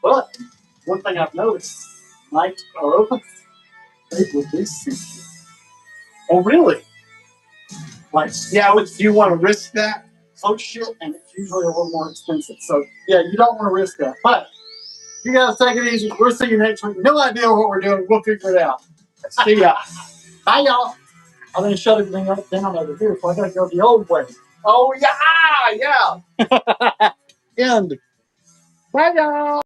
But one thing I've noticed, nights are open. They will be seated. Oh, really? Like, Yeah. Do you want to risk that? so shit, and it's usually a little more expensive. So yeah, you don't want to risk that. But you guys take it easy. We'll see you next week. No idea what we're doing. We'll figure it out. See ya. Bye, y'all. I'm gonna shut everything up down over here, so I gotta go the old way. Oh yeah. End. Bye, y'all.